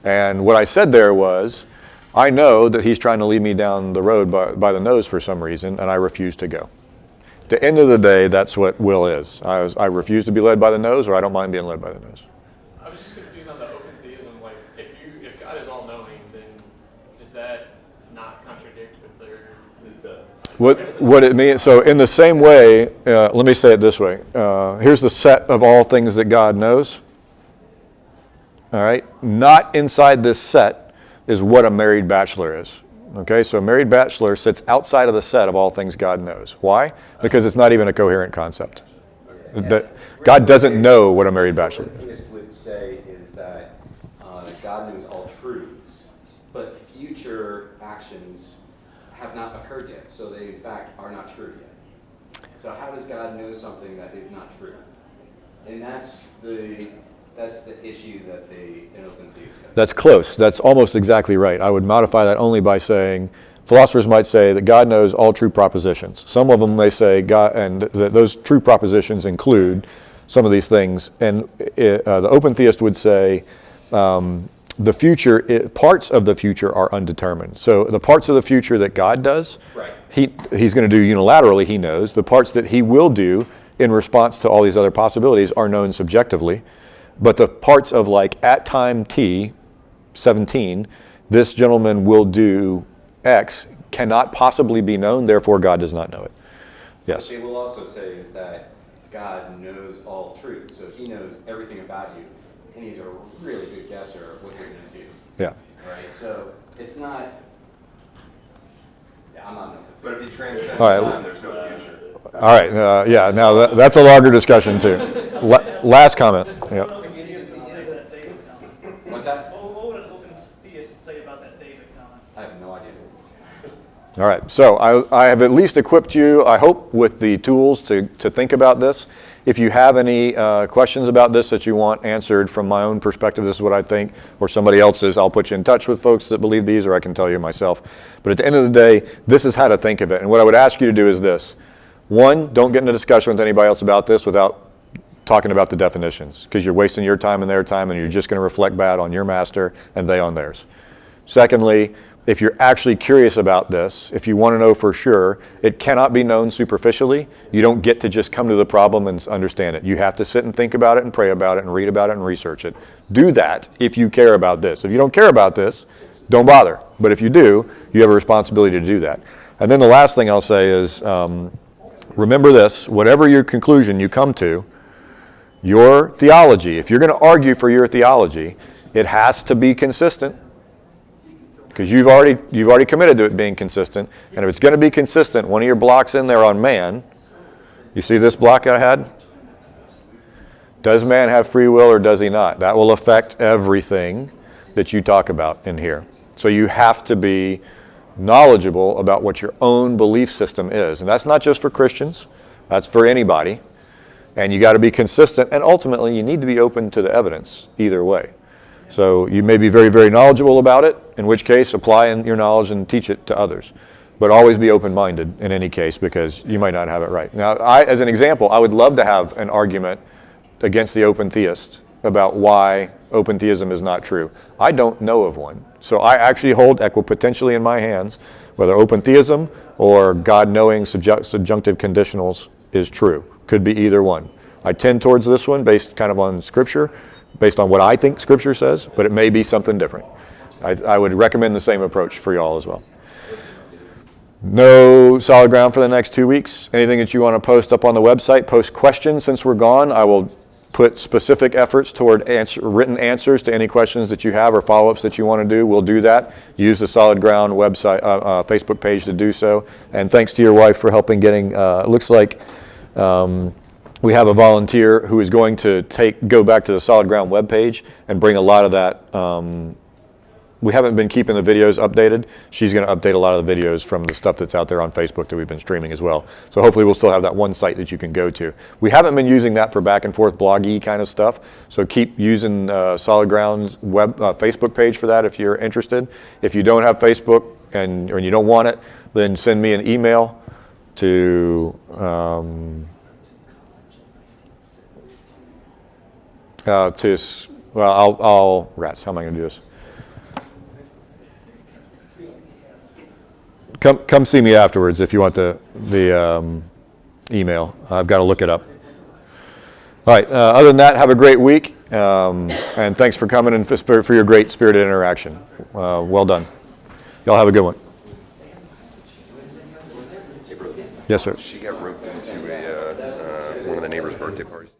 And what I said there was, I know that he's trying to lead me down the road by the nose for some reason, and I refuse to go. At the end of the day, that's what will is. I refuse to be led by the nose, or I don't mind being led by the nose. I was just confused on the open theism. Like, if God is all knowing, then does that not contradict with their? What it means, so in the same way, let me say it this way. Here's the set of all things that God knows. All right? Not inside this set is what a married bachelor is. Okay? So a married bachelor sits outside of the set of all things God knows. Why? Because it's not even a coherent concept. God doesn't know what a married bachelor is. What a theist would say is that God knows all truths, but future actions have not occurred yet, so they in fact are not true yet. So how does God know something that is not true? And that's the issue that an open theist has. That's close. That's almost exactly right. I would modify that only by saying, philosophers might say that God knows all true propositions. Some of them may say God, and those true propositions include some of these things. And the open theist would say, the future, parts of the future are undetermined. So the parts of the future that God does, right, he's going to do unilaterally, he knows. The parts that he will do in response to all these other possibilities are known subjectively. But the parts of, like, at time t, 17, this gentleman will do X, cannot possibly be known, therefore God does not know it. Yes? What they will also say is that God knows all truth, so he knows everything about you, and he's a really good guesser of what you're going to do. Yeah. Right? So it's not. Yeah, I'm not. But if he transcends All right. time, there's no future. All right. Yeah, now that's a longer discussion, too. Last comment. Yeah. What would an open theist say to that David comment? What's that? What would an open theist say about that David comment? I have no idea. All right, so I have at least equipped you, I hope, with the tools to think about this. If you have any questions about this that you want answered from my own perspective, this is what I think, or somebody else's, I'll put you in touch with folks that believe these, or I can tell you myself. But at the end of the day, this is how to think of it. And what I would ask you to do is this. One, don't get in a discussion with anybody else about this without talking about the definitions, because you're wasting your time and their time, and you're just going to reflect bad on your master and they on theirs. Secondly, if you're actually curious about this, if you want to know for sure, it cannot be known superficially. You don't get to just come to the problem and understand it. You have to sit and think about it and pray about it and read about it and research it. Do that if you care about this. If you don't care about this, don't bother. But if you do, you have a responsibility to do that. And then the last thing I'll say is, remember this, whatever your conclusion you come to, your theology, if you're going to argue for your theology, it has to be consistent. Because you've already committed to it being consistent. And if it's going to be consistent, one of your blocks in there on man, you see this block I had? Does man have free will or does he not? That will affect everything that you talk about in here. So you have to be knowledgeable about what your own belief system is. And that's not just for Christians. That's for anybody. And you got to be consistent. And ultimately, you need to be open to the evidence either way. So you may be very, very knowledgeable about it, in which case apply your knowledge and teach it to others. But always be open-minded in any case, because you might not have it right. Now, as an example, I would love to have an argument against the open theist about why open theism is not true. I don't know of one. So I actually hold equipotentially in my hands whether open theism or God knowing subjunctive conditionals is true. Could be either one. I tend towards this one based kind of on Scripture, based on what I think Scripture says, but it may be something different. I would recommend the same approach for y'all as well. No solid ground for the next 2 weeks. Anything that you want to post up on the website, post questions since we're gone. I will put specific efforts toward written answers to any questions that you have or follow-ups that you want to do. We'll do that. Use the Solid Ground website, Facebook page to do so. And thanks to your wife for helping getting, it looks like We have a volunteer who is going to go back to the Solid Ground webpage and bring a lot of that. We haven't been keeping the videos updated. She's going to update a lot of the videos from the stuff that's out there on Facebook that we've been streaming as well. So hopefully we'll still have that one site that you can go to. We haven't been using that for back and forth bloggy kind of stuff. So keep using Solid Ground's Facebook page for that if you're interested. If you don't have Facebook or you don't want it, then send me an email to rats, how am I going to do this? Come see me afterwards if you want the email. I've got to look it up. All right, other than that, have a great week, and thanks for coming and for your great spirited interaction. Well done. Y'all have a good one. Yes, sir. She got roped into one of the neighbors' birthday parties.